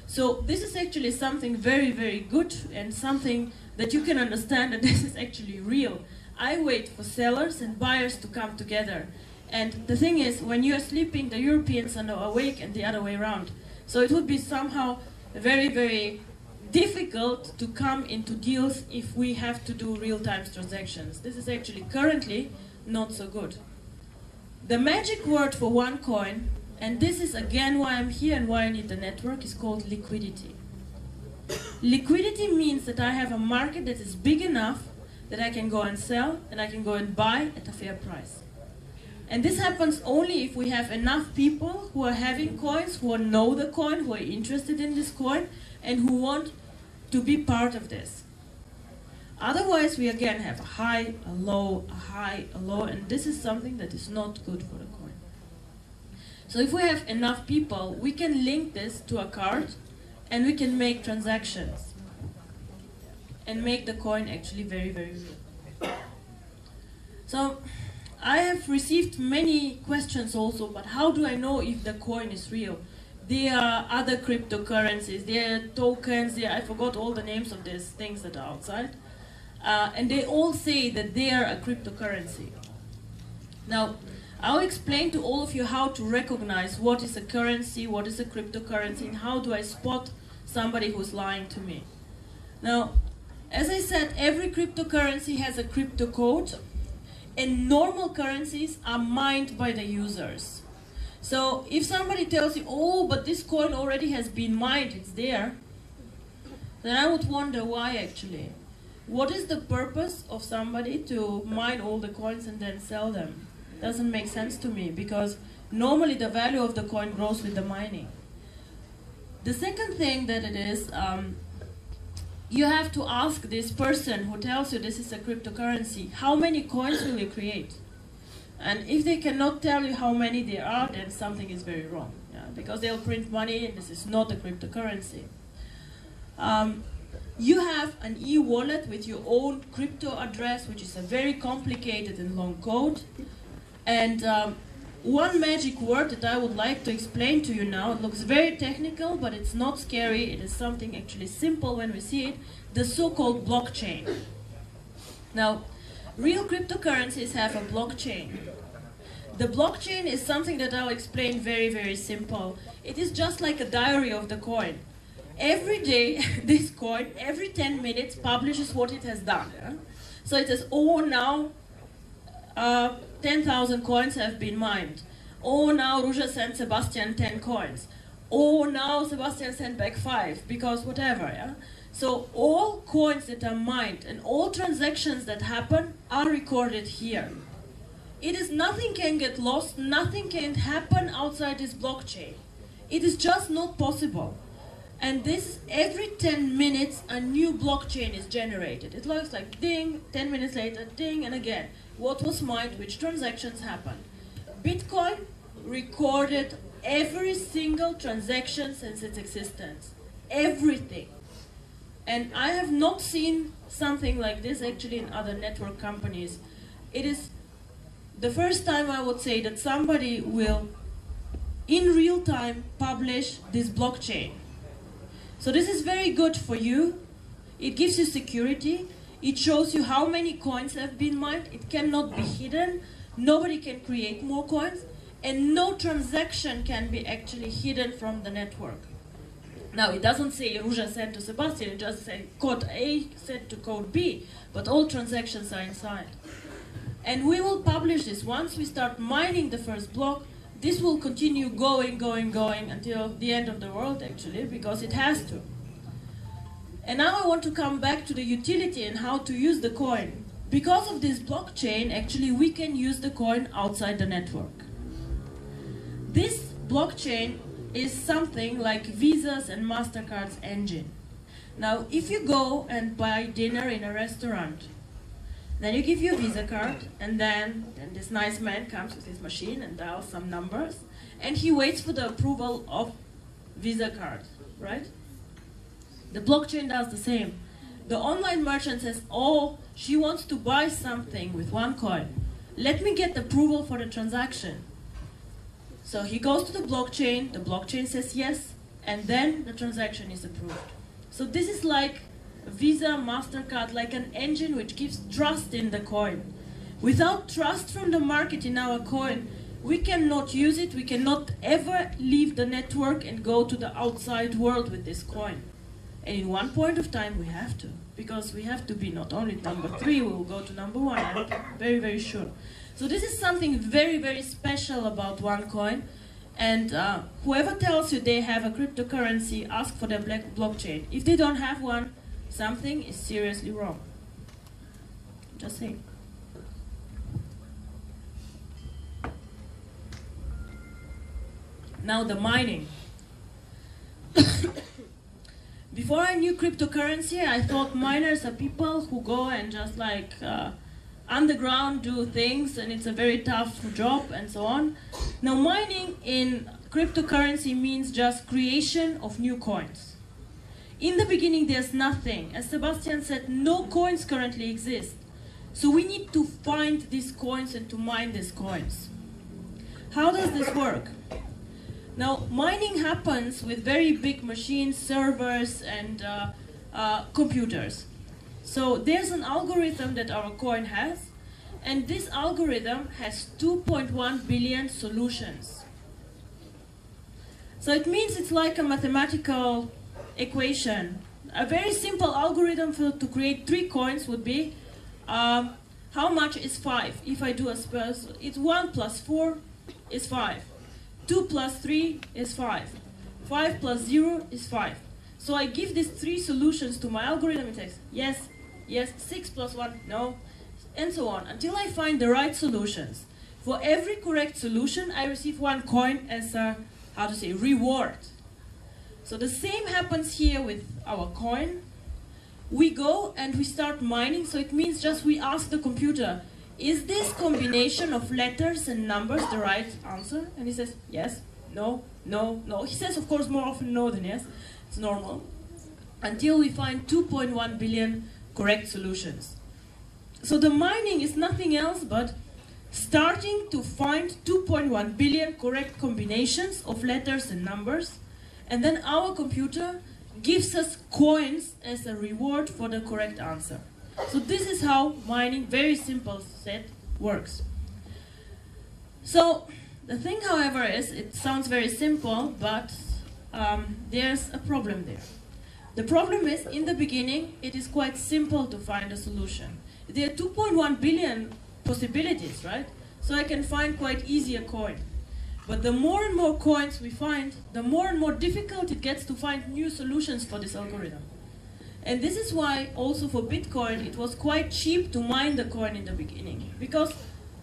So this is actually something very, very good and something that you can understand that this is actually real. I wait for sellers and buyers to come together. And the thing is, when you are sleeping, the Europeans are now awake and the other way around. So it would be somehow very, very difficult to come into deals if we have to do real-time transactions. This is actually currently not so good. The magic word for OneCoin, and this is again why I'm here and why I need the network, is called liquidity. Liquidity means that I have a market that is big enough that I can go and sell and I can go and buy at a fair price. And this happens only if we have enough people who are having coins, who know the coin, who are interested in this coin, and who want to be part of this. Otherwise, we again have a high, a low, a high, a low, and this is something that is not good for the coin. So if we have enough people, we can link this to a card and we can make transactions and make the coin actually very, very real. So I have received many questions also, but how do I know if the coin is real? There are other cryptocurrencies, there are tokens, I forgot all the names of these things that are outside. And they all say that they are a cryptocurrency. Now, I'll explain to all of you how to recognize what is a currency, what is a cryptocurrency, and how do I spot somebody who's lying to me. Now, as I said, every cryptocurrency has a crypto code, and normal currencies are mined by the users. So if somebody tells you, oh, but this coin already has been mined, it's there, then I would wonder why actually. What is the purpose of somebody to mine all the coins and then sell them? Doesn't make sense to me, because normally the value of the coin grows with the mining. The second thing that it is, you have to ask this person who tells you this is a cryptocurrency, how many coins will you create? And if they cannot tell you how many there are, then something is very wrong. Yeah? Because they'll print money and this is not a cryptocurrency. You have an e-wallet with your own crypto address, which is a very complicated and long code. And one magic word that I would like to explain to you now, it looks very technical, but it's not scary. It is something actually simple when we see it, the so-called blockchain. Now, real cryptocurrencies have a blockchain. The blockchain is something that I'll explain very, very simple. It is just like a diary of the coin. Every day, this coin, every 10 minutes, publishes what it has done. Yeah? So it says, oh, now 10,000 coins have been mined. Oh, now Ruja sent Sebastian 10 coins. Oh, now Sebastian sent back 5, because whatever. Yeah? So all coins that are mined and all transactions that happen are recorded here. It is nothing can get lost, nothing can happen outside this blockchain. It is just not possible. And this, every 10 minutes, a new blockchain is generated. It looks like ding, 10 minutes later, ding, and again. What was mined, which transactions happened. Bitcoin recorded every single transaction since its existence. Everything. And I have not seen something like this actually in other network companies. It is the first time I would say that somebody will, in real time, publish this blockchain. So this is very good for you. It gives you security. It shows you how many coins have been mined. It cannot be hidden. Nobody can create more coins. And no transaction can be actually hidden from the network. Now, it doesn't say Ruja sent to Sebastian. It just says code A sent to code B. But all transactions are inside. And we will publish this. Once we start mining the first block, this will continue going until the end of the world, actually, because it has to. And now I want to come back to the utility and how to use the coin. Because of this blockchain, actually, we can use the coin outside the network. This blockchain is something like Visa's and MasterCard's engine. Now, if you go and buy dinner in a restaurant, then you give your Visa card, and then this nice man comes with his machine and dials some numbers, and he waits for the approval of Visa card, right? The blockchain does the same. The online merchant says, oh, she wants to buy something with OneCoin. Let me get approval for the transaction. So he goes to the blockchain says yes, and then the transaction is approved. So this is like Visa, MasterCard, like an engine which gives trust in the coin. Without trust from the market in our coin, we cannot use it, we cannot ever leave the network and go to the outside world with this coin. And in one point of time we have to, because we have to be not only number 3, we will go to number 1, I'm very, very sure. So this is something very, very special about OneCoin. And whoever tells you they have a cryptocurrency, ask for their blockchain. If they don't have one, something is seriously wrong. Just saying. Now the mining. Before I knew cryptocurrency, I thought miners are people who go and just like underground do things, and it's a very tough job and so on. Now mining in cryptocurrency means just creation of new coins. In the beginning there's nothing. As Sebastian said, no coins currently exist. So we need to find these coins and to mine these coins. How does this work? Now, mining happens with very big machines, servers, and computers. So there's an algorithm that our coin has, and this algorithm has 2.1 billion solutions. So it means it's like a mathematical equation. A very simple algorithm to create 3 coins would be, how much is 5? If I do a spurs, it's 1 plus 4 is 5. 2 plus 3 is 5. 5 plus 0 is 5. So I give these 3 solutions to my algorithm. It says yes, yes, 6 plus 1, no, and so on, until I find the right solutions. For every correct solution, I receive 1 coin as a, reward. So the same happens here with our coin. We go and we start mining, so it means just we ask the computer, is this combination of letters and numbers the right answer? And he says, yes, no, no, no. He says, of course, more often no than yes. It's normal. Until we find 2.1 billion correct solutions. So the mining is nothing else but starting to find 2.1 billion correct combinations of letters and numbers. And then our computer gives us coins as a reward for the correct answer. So this is how mining, very simple set, works. So the thing, however, is it sounds very simple, but there's a problem there. The problem is, in the beginning, it is quite simple to find a solution. There are 2.1 billion possibilities, right? So I can find quite easy a coin. But the more and more coins we find, the more and more difficult it gets to find new solutions for this algorithm. And this is why also for Bitcoin it was quite cheap to mine the coin in the beginning, because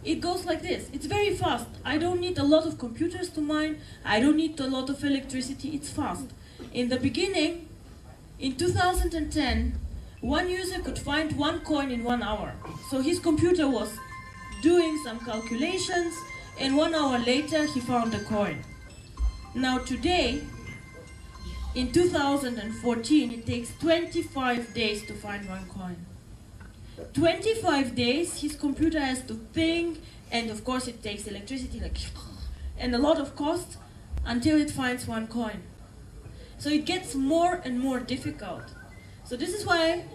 it goes like this. It's very fast. I don't need a lot of computers to mine. I don't need a lot of electricity. It's fast. In the beginning, in 2010, one user could find 1 coin in 1 hour. So his computer was doing some calculations, and 1 hour later he found a coin. Now today, in 2014, it takes 25 days to find 1 coin. 25 days, his computer has to think, and of course it takes electricity, and a lot of cost, until it finds 1 coin. So it gets more and more difficult. So this is why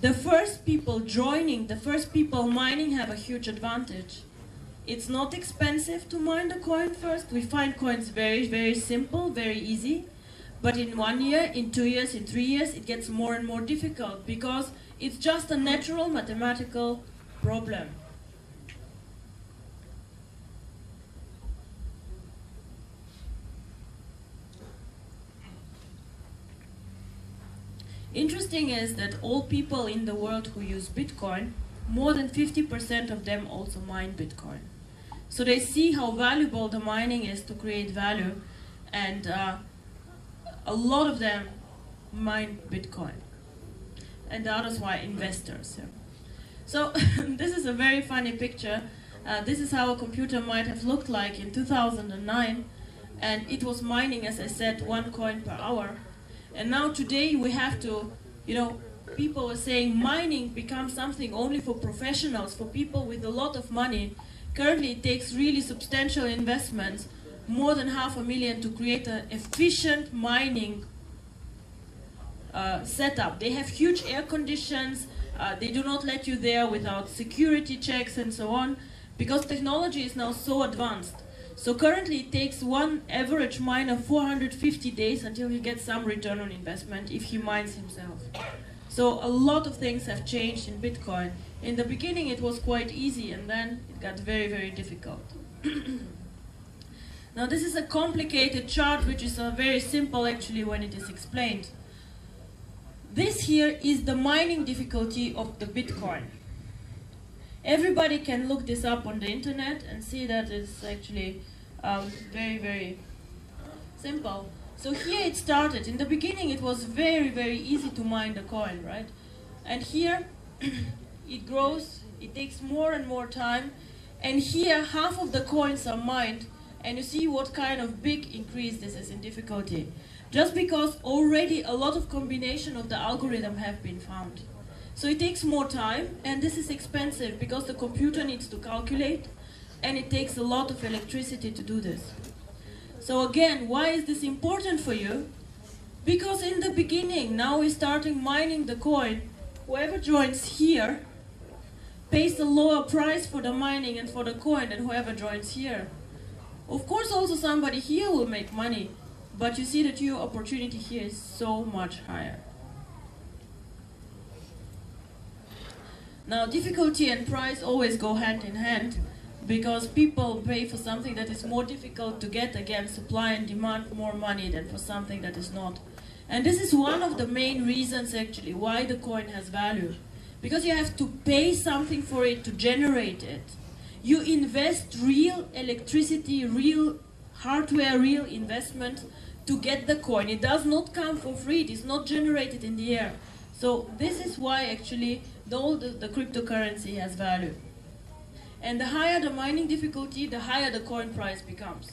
the first people joining, the first people mining have a huge advantage. It's not expensive to mine the coin first. We find coins very, very simple, very easy. But in 1 year, in 2 years, in 3 years, it gets more and more difficult because it's just a natural mathematical problem. Interesting is that all people in the world who use Bitcoin, more than 50% of them also mine Bitcoin. So they see how valuable the mining is to create value, and a lot of them mine Bitcoin, and the others were investors. Yeah. So this is a very funny picture. This is how a computer might have looked like in 2009, and it was mining, as I said, 1 coin per hour. And now today we have to, people are saying mining becomes something only for professionals, for people with a lot of money. Currently it takes really substantial investments, more than $500,000 to create an efficient mining setup. They have huge air conditions, they do not let you there without security checks and so on, because technology is now so advanced. So currently it takes one average miner 450 days until he gets some return on investment if he mines himself. So a lot of things have changed in Bitcoin. In the beginning it was quite easy, and then it got very, very difficult. Now this is a complicated chart, which is very simple actually when it is explained. This here is the mining difficulty of the Bitcoin. Everybody can look this up on the internet and see that it's actually very, very simple. So here it started. In the beginning it was very, very easy to mine the coin, right? And here it grows, it takes more and more time, and here half of the coins are mined, and you see what kind of big increase this is in difficulty. Just because already a lot of combination of the algorithm have been found. So it takes more time, and this is expensive because the computer needs to calculate, and it takes a lot of electricity to do this. So again, why is this important for you? Because in the beginning, now we're starting mining the coin. Whoever joins here pays a lower price for the mining and for the coin than whoever joins here. Of course, also somebody here will make money, but you see that your opportunity here is so much higher. Now, difficulty and price always go hand in hand, because people pay for something that is more difficult to get, again, supply and demand more money than for something that is not. And this is one of the main reasons, actually, why the coin has value. Because you have to pay something for it to generate it. You invest real electricity, real hardware, real investment to get the coin. It does not come for free, it is not generated in the air. So this is why, actually, the cryptocurrency has value. And the higher the mining difficulty, the higher the coin price becomes.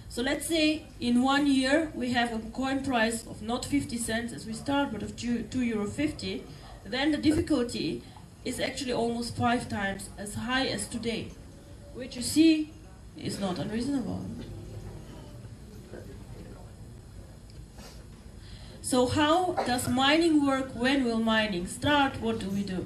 So let's say in 1 year we have a coin price of not 50 cents as we start, but of €2.50, then the difficulty is actually almost 5 times as high as today, which you see is not unreasonable. So how does mining work? When will mining start? What do we do?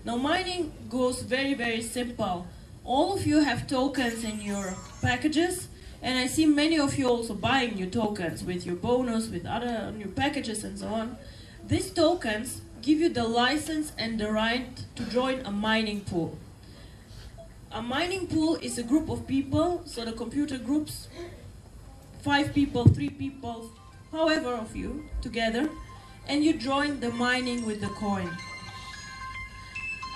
Now mining goes very, very simple. All of you have tokens in your packages, and I see many of you also buying new tokens with your bonus, with other new packages and so on. These tokens give you the license and the right to join a mining pool. A mining pool is a group of people, so the computer groups 5 people, 3 people, however of you, together, and you join the mining with the coin.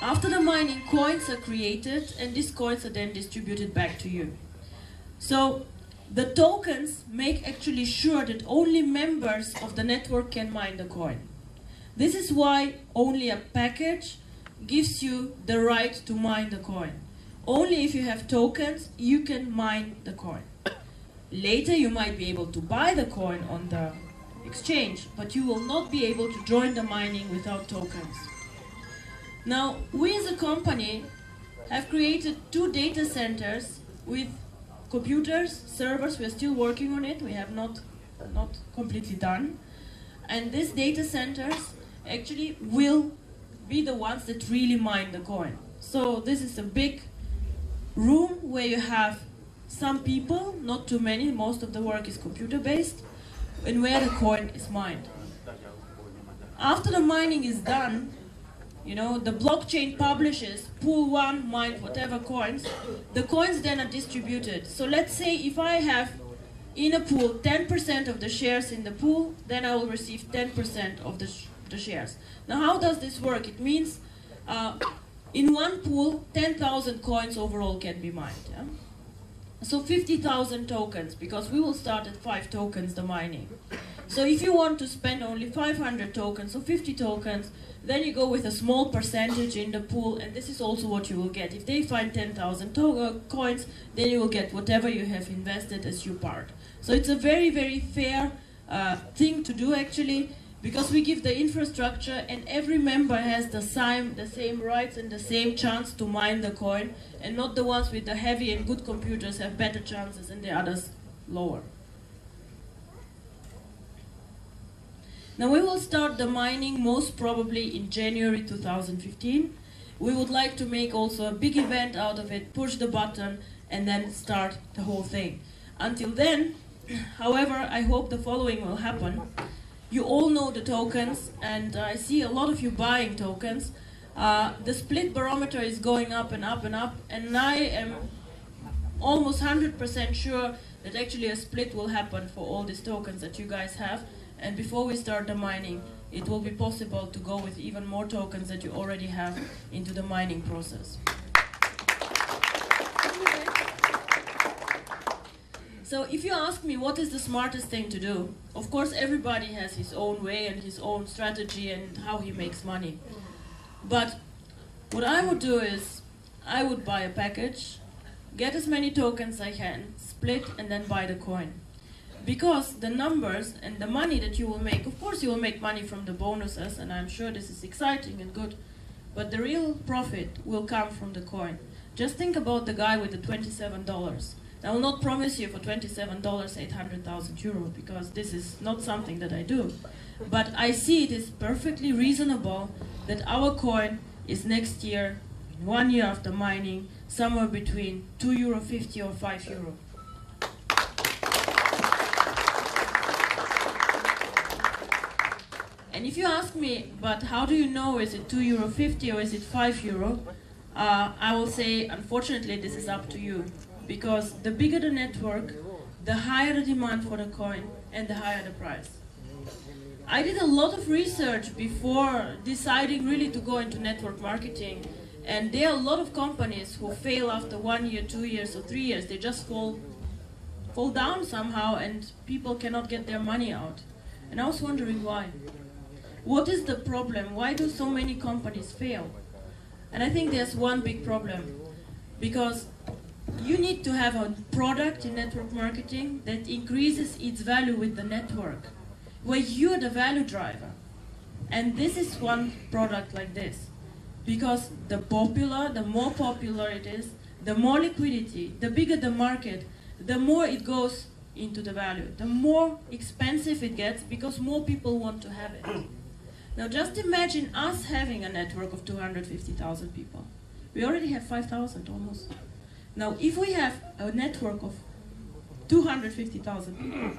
After the mining, coins are created, and these coins are then distributed back to you. So the tokens make actually sure that only members of the network can mine the coin. This is why only a package gives you the right to mine the coin. Only if you have tokens, you can mine the coin. Later you might be able to buy the coin on the exchange, but you will not be able to join the mining without tokens. Now, we as a company have created 2 data centers with computers, servers. We are still working on it. We have not completely done. And these data centers actually will be the ones that really mine the coin. So this is a big room where you have some people, not too many, most of the work is computer-based, and where the coin is mined. After the mining is done, you know, the blockchain publishes pool 1 mined whatever coins. The coins then are distributed. So let's say if I have in a pool 10% of the shares in the pool, then I will receive 10% of the shares. Now how does this work? It means in one pool 10,000 coins overall can be mined. Yeah? So 50,000 tokens, because we will start at 5 tokens the mining. So if you want to spend only 500 tokens, so 50 tokens, then you go with a small percentage in the pool, and this is also what you will get. If they find 10,000 coins, then you will get whatever you have invested as your part. So it's a very, very fair thing to do, actually, because we give the infrastructure, and every member has the same rights and the same chance to mine the coin, and not the ones with the heavy and good computers have better chances and the others lower. Now we will start the mining most probably in January 2015. We would like to make also a big event out of it, push the button, and then start the whole thing. Until then, however, I hope the following will happen. You all know the tokens, and I see a lot of you buying tokens. The split barometer is going up and up and up, and I am almost 100% sure that actually a split will happen for all these tokens that you guys have. And before we start the mining, it will be possible to go with even more tokens that you already have into the mining process. So if you ask me what is the smartest thing to do, of course everybody has his own way and his own strategy and how he makes money. But what I would do is, I would buy a package, get as many tokens I can, split, and then buy the coin. Because the numbers and the money that you will make, of course you will make money from the bonuses, and I'm sure this is exciting and good, but the real profit will come from the coin. Just think about the guy with the $27. I will not promise you for $27 800,000 euro, because this is not something that I do. But I see it is perfectly reasonable that our coin is next year, in 1 year after mining, somewhere between €2.50 or €5. And if you ask me, but how do you know, is it €2.50 or is it €5? I will say, unfortunately, this is up to you. Because the bigger the network, the higher the demand for the coin and the higher the price. I did a lot of research before deciding really to go into network marketing. And there are a lot of companies who fail after 1 year, 2 years or 3 years. They just fall down somehow and people cannot get their money out. And I was wondering why. What is the problem? Why do so many companies fail? And I think there's one big problem. Because you need to have a product in network marketing that increases its value with the network, where you're the value driver. And this is one product like this. Because the more popular it is, the more liquidity, the bigger the market, the more it goes into the value. The more expensive it gets because more people want to have it. Now just imagine us having a network of 250,000 people. We already have 5,000 almost. Now if we have a network of 250,000 people,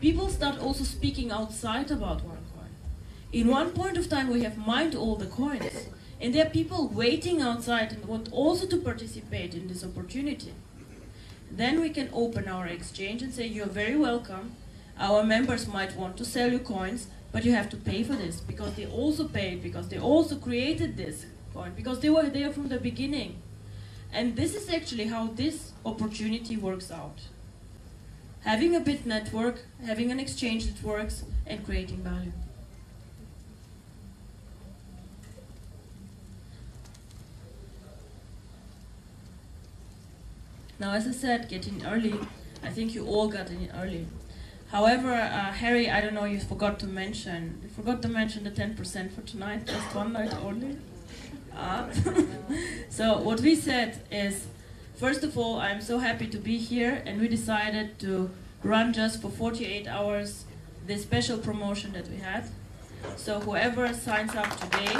people start also speaking outside about OneCoin. In one point of time we have mined all the coins. And there are people waiting outside and want also to participate in this opportunity. Then we can open our exchange and say, you're very welcome. Our members might want to sell you coins, but you have to pay for this, because they also paid, because they also created this coin, because they were there from the beginning. And this is actually how this opportunity works out. Having a bit network, having an exchange that works, and creating value. Now, as I said, get in early. I think you all got in early. However, Harry, I don't know, you forgot to mention the 10% for tonight, just one night only. So what we said is, first of all, I'm so happy to be here, and we decided to run just for 48 hours this special promotion that we had. So whoever signs up today,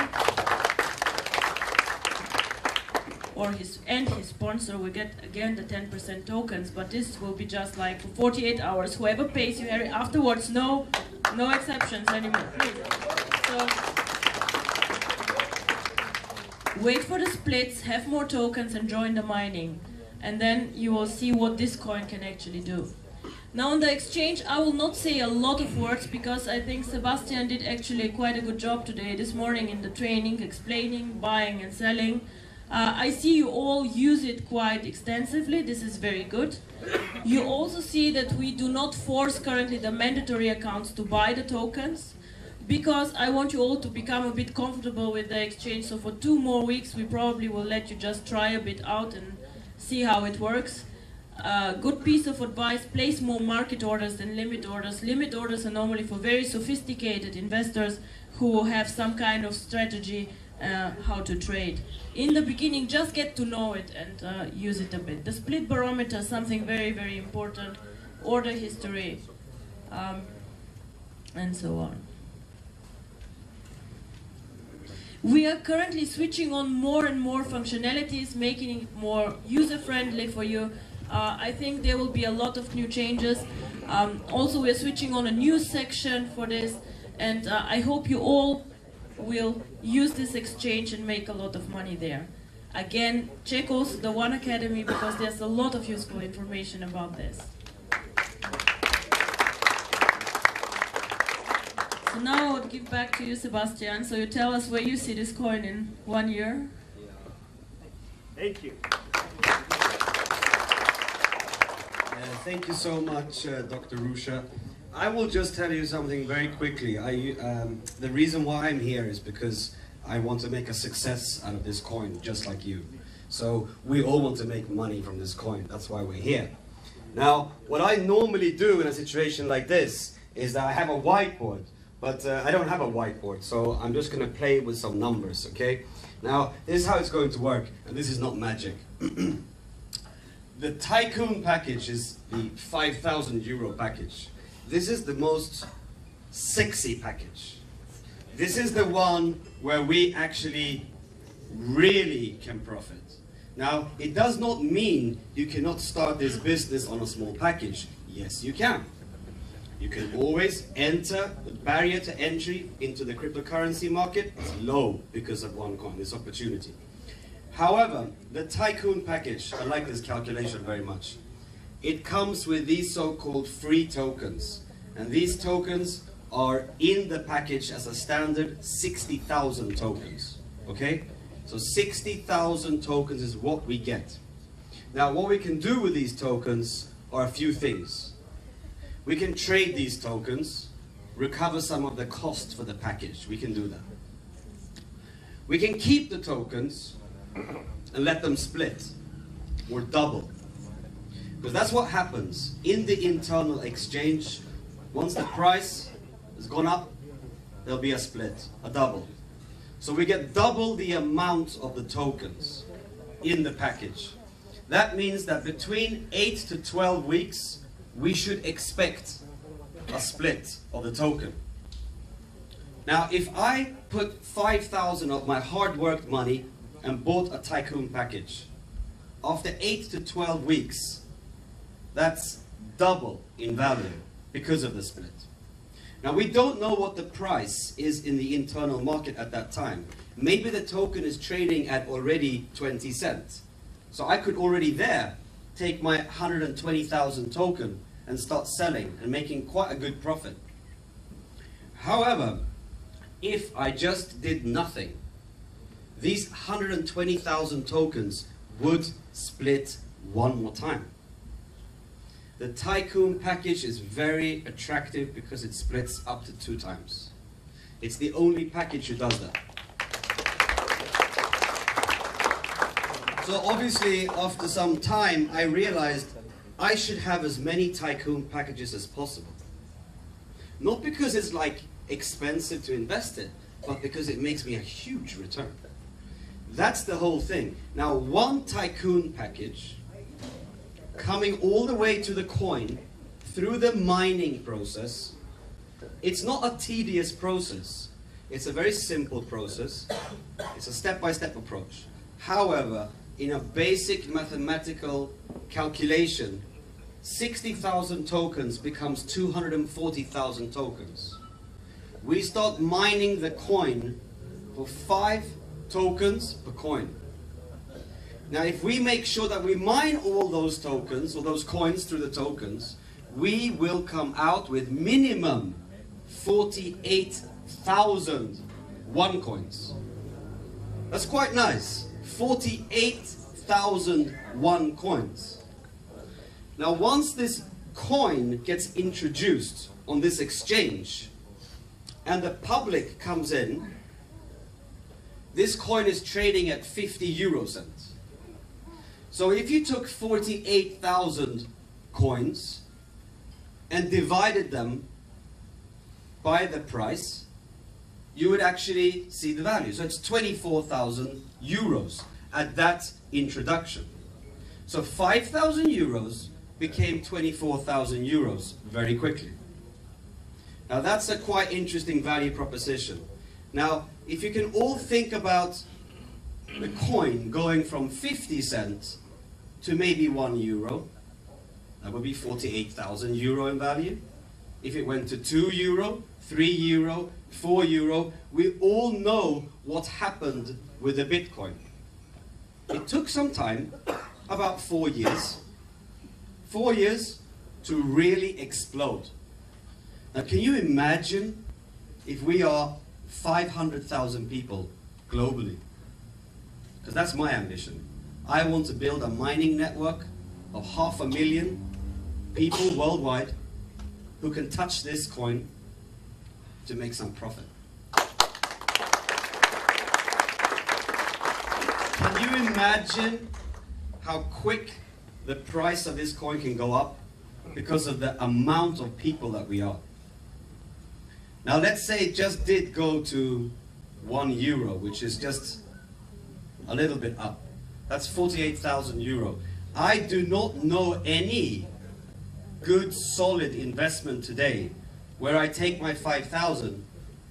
or his sponsor will get again the 10% tokens, but this will be just like for 48 hours. Whoever pays you, Harry, afterwards, no exceptions anymore, please. So wait for the splits, have more tokens, and join the mining, and then you will see what this coin can actually do. Now on the exchange, I will not say a lot of words because I think Sebastian did actually quite a good job today, this morning in the training, explaining, buying and selling. I see you all use it quite extensively. This is very good. You also see that we do not force currently the mandatory accounts to buy the tokens, because I want you all to become a bit comfortable with the exchange. So for 2 more weeks, we probably will let you just try a bit out and see how it works. Good piece of advice, place more market orders than limit orders. Limit orders are normally for very sophisticated investors who have some kind of strategy how to trade. In the beginning, just get to know it and use it a bit. The split barometer is something very, very important. Order history, and so on. We are currently switching on more and more functionalities, making it more user-friendly for you. I think there will be a lot of new changes. Also, we're switching on a news section for this, and I hope you all will use this exchange and make a lot of money there. Again, check also the One Academy, because there's a lot of useful information about this. So now I would give back to you, Sebastian. So you tell us where you see this coin in 1 year. Thank you. Thank you so much, Dr. Ruja. I will just tell you something very quickly. The reason why I'm here is because I want to make a success out of this coin, just like you. So we all want to make money from this coin. That's why we're here. Now, what I normally do in a situation like this is that I have a whiteboard, but I don't have a whiteboard, so I'm just going to play with some numbers, okay? Now, this is how it's going to work, and this is not magic. The Tycoon package is the 5,000 euro package. This is the most sexy package. This is the one where we actually really can profit. Now, it does not mean you cannot start this business on a small package. Yes, you can. You can always enter. The barrier to entry into the cryptocurrency market is low because of OneCoin, this opportunity. However, the Tycoon package, I like this calculation very much. It comes with these so-called free tokens. And these tokens are in the package as a standard 60,000 tokens. Okay? So 60,000 tokens is what we get. Now, what we can do with these tokens are a few things. We can trade these tokens, recover some of the cost for the package. We can do that. We can keep the tokens and let them split or double. Because that's what happens in the internal exchange. Once the price has gone up, there'll be a split, a double. So we get double the amount of the tokens in the package. That means that between 8 to 12 weeks, we should expect a split of the token. Now, if I put 5,000 of my hard-worked money and bought a Tycoon package, after 8 to 12 weeks, that's double in value because of the split. Now, we don't know what the price is in the internal market at that time. Maybe the token is trading at already 20 cents. So I could already there take my 120,000 token and start selling and making quite a good profit. However, if I just did nothing, these 120,000 tokens would split one more time. The Tycoon package is very attractive because it splits up to 2 times. It's the only package that does that. So obviously, after some time, I realized I should have as many Tycoon packages as possible. Not because it's like expensive to invest in, but because it makes me a huge return. That's the whole thing. Now, one Tycoon package coming all the way to the coin through the mining process, it's not a tedious process. It's a very simple process. It's a step-by-step approach. However, in a basic mathematical calculation, 60,000 tokens becomes 240,000 tokens. We start mining the coin for 5 tokens per coin. Now, if we make sure that we mine all those tokens, or those coins through the tokens, we will come out with minimum 48,000 OneCoins. That's quite nice. 48,000 OneCoins. Now, once this coin gets introduced on this exchange, and the public comes in, this coin is trading at 50 euro cents. So if you took 48,000 coins and divided them by the price, you would actually see the value. So it's 24,000 euros at that introduction. So 5,000 euros became 24,000 euros very quickly. Now that's a quite interesting value proposition. Now, if you can all think about the coin going from 50 cents to maybe 1 euro, that would be 48,000 euro in value. If it went to 2 euro, 3 euro, 4 euro, we all know what happened with the Bitcoin. It took some time, about 4 years. 4 years to really explode. Now, can you imagine if we are 500,000 people globally? Because that's my ambition. I want to build a mining network of 500,000 people worldwide who can touch this coin to make some profit. Can you imagine how quick the price of this coin can go up because of the amount of people that we are? Now let's say it just did go to €1, which is just a little bit up. That's 48,000 euro. I do not know any good solid investment today where I take my 5,000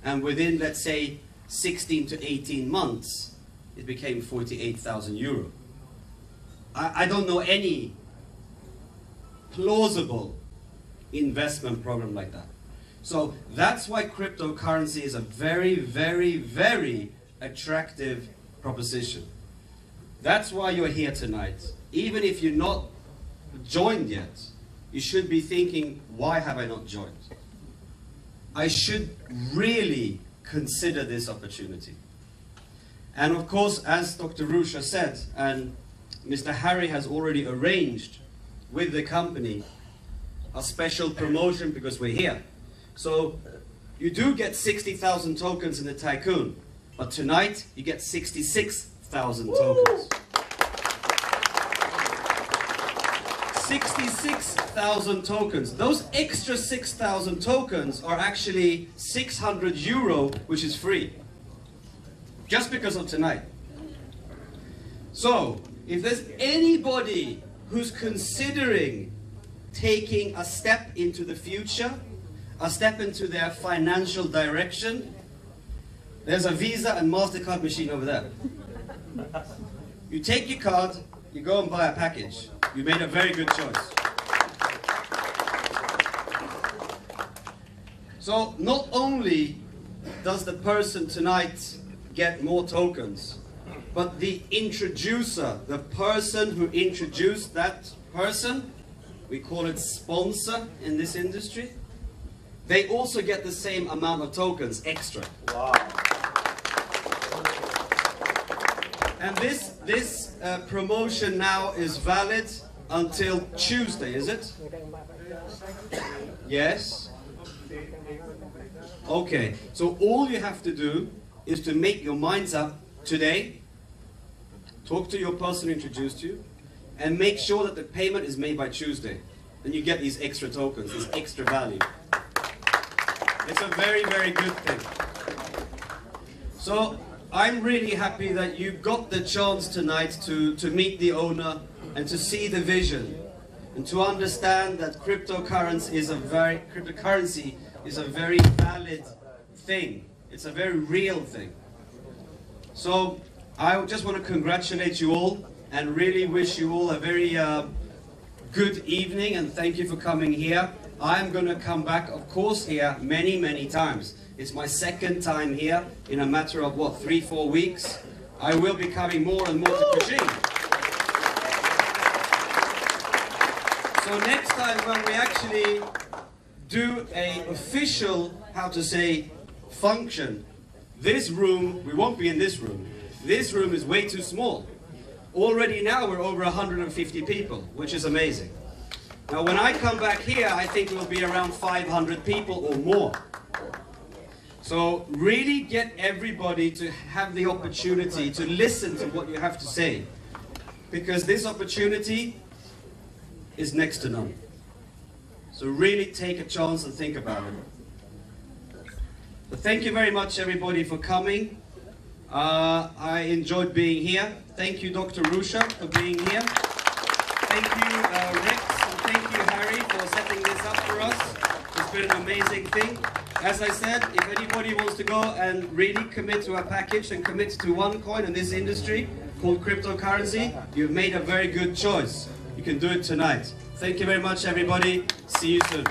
and within, let's say, 16 to 18 months it became 48,000 euro. I don't know any plausible investment program like that. So that's why cryptocurrency is a very, very, very attractive proposition. That's why you're here tonight. Even if you're not joined yet, you should be thinking, why have I not joined? I should really consider this opportunity. And of course, as Dr. Ruja said, and Mr. Harry has already arranged with the company a special promotion because we're here. So you do get 60,000 tokens in the Tycoon, but tonight you get 66,000 tokens. 66,000 tokens. Those extra 6,000 tokens are actually 600 euro, which is free. Just because of tonight. So, if there's anybody who's considering taking a step into the future, a step into their financial direction, there's a Visa and MasterCard machine over there. You take your card, you go and buy a package. You made a very good choice. So not only does the person tonight get more tokens, but the introducer, the person who introduced that person, we call it sponsor in this industry, they also get the same amount of tokens extra. Wow. And this promotion now is valid until Tuesday, is it? Yes? Okay, so all you have to do is to make your minds up today, talk to your person who introduced you, and make sure that the payment is made by Tuesday. And you get these extra tokens, this extra value. It's a very, very good thing. So I'm really happy that you got the chance tonight to meet the owner and to see the vision and to understand that cryptocurrency is a very valid thing. It's a very real thing. So I just want to congratulate you all and really wish you all a very good evening, and thank you for coming here. I'm going to come back, of course, here many, many times. It's my second time here in a matter of, what, 3-4 weeks. I will be coming more and more to Beijing. So next time when we actually do an official, how to say, function, this room, we won't be in this room. This room is way too small. Already now we're over 150 people, which is amazing. Now when I come back here, I think we'll be around 500 people or more. So really get everybody to have the opportunity to listen to what you have to say. Because this opportunity is next to none. So really take a chance and think about it. But thank you very much everybody for coming. I enjoyed being here. Thank you Dr. Ruja for being here. Thank you Rex and thank you Harry for setting this up for us. It's been an amazing thing. As I said, if anybody wants to go and really commit to a package and commit to OneCoin in this industry called cryptocurrency, you've made a very good choice. You can do it tonight. Thank you very much everybody. See you soon.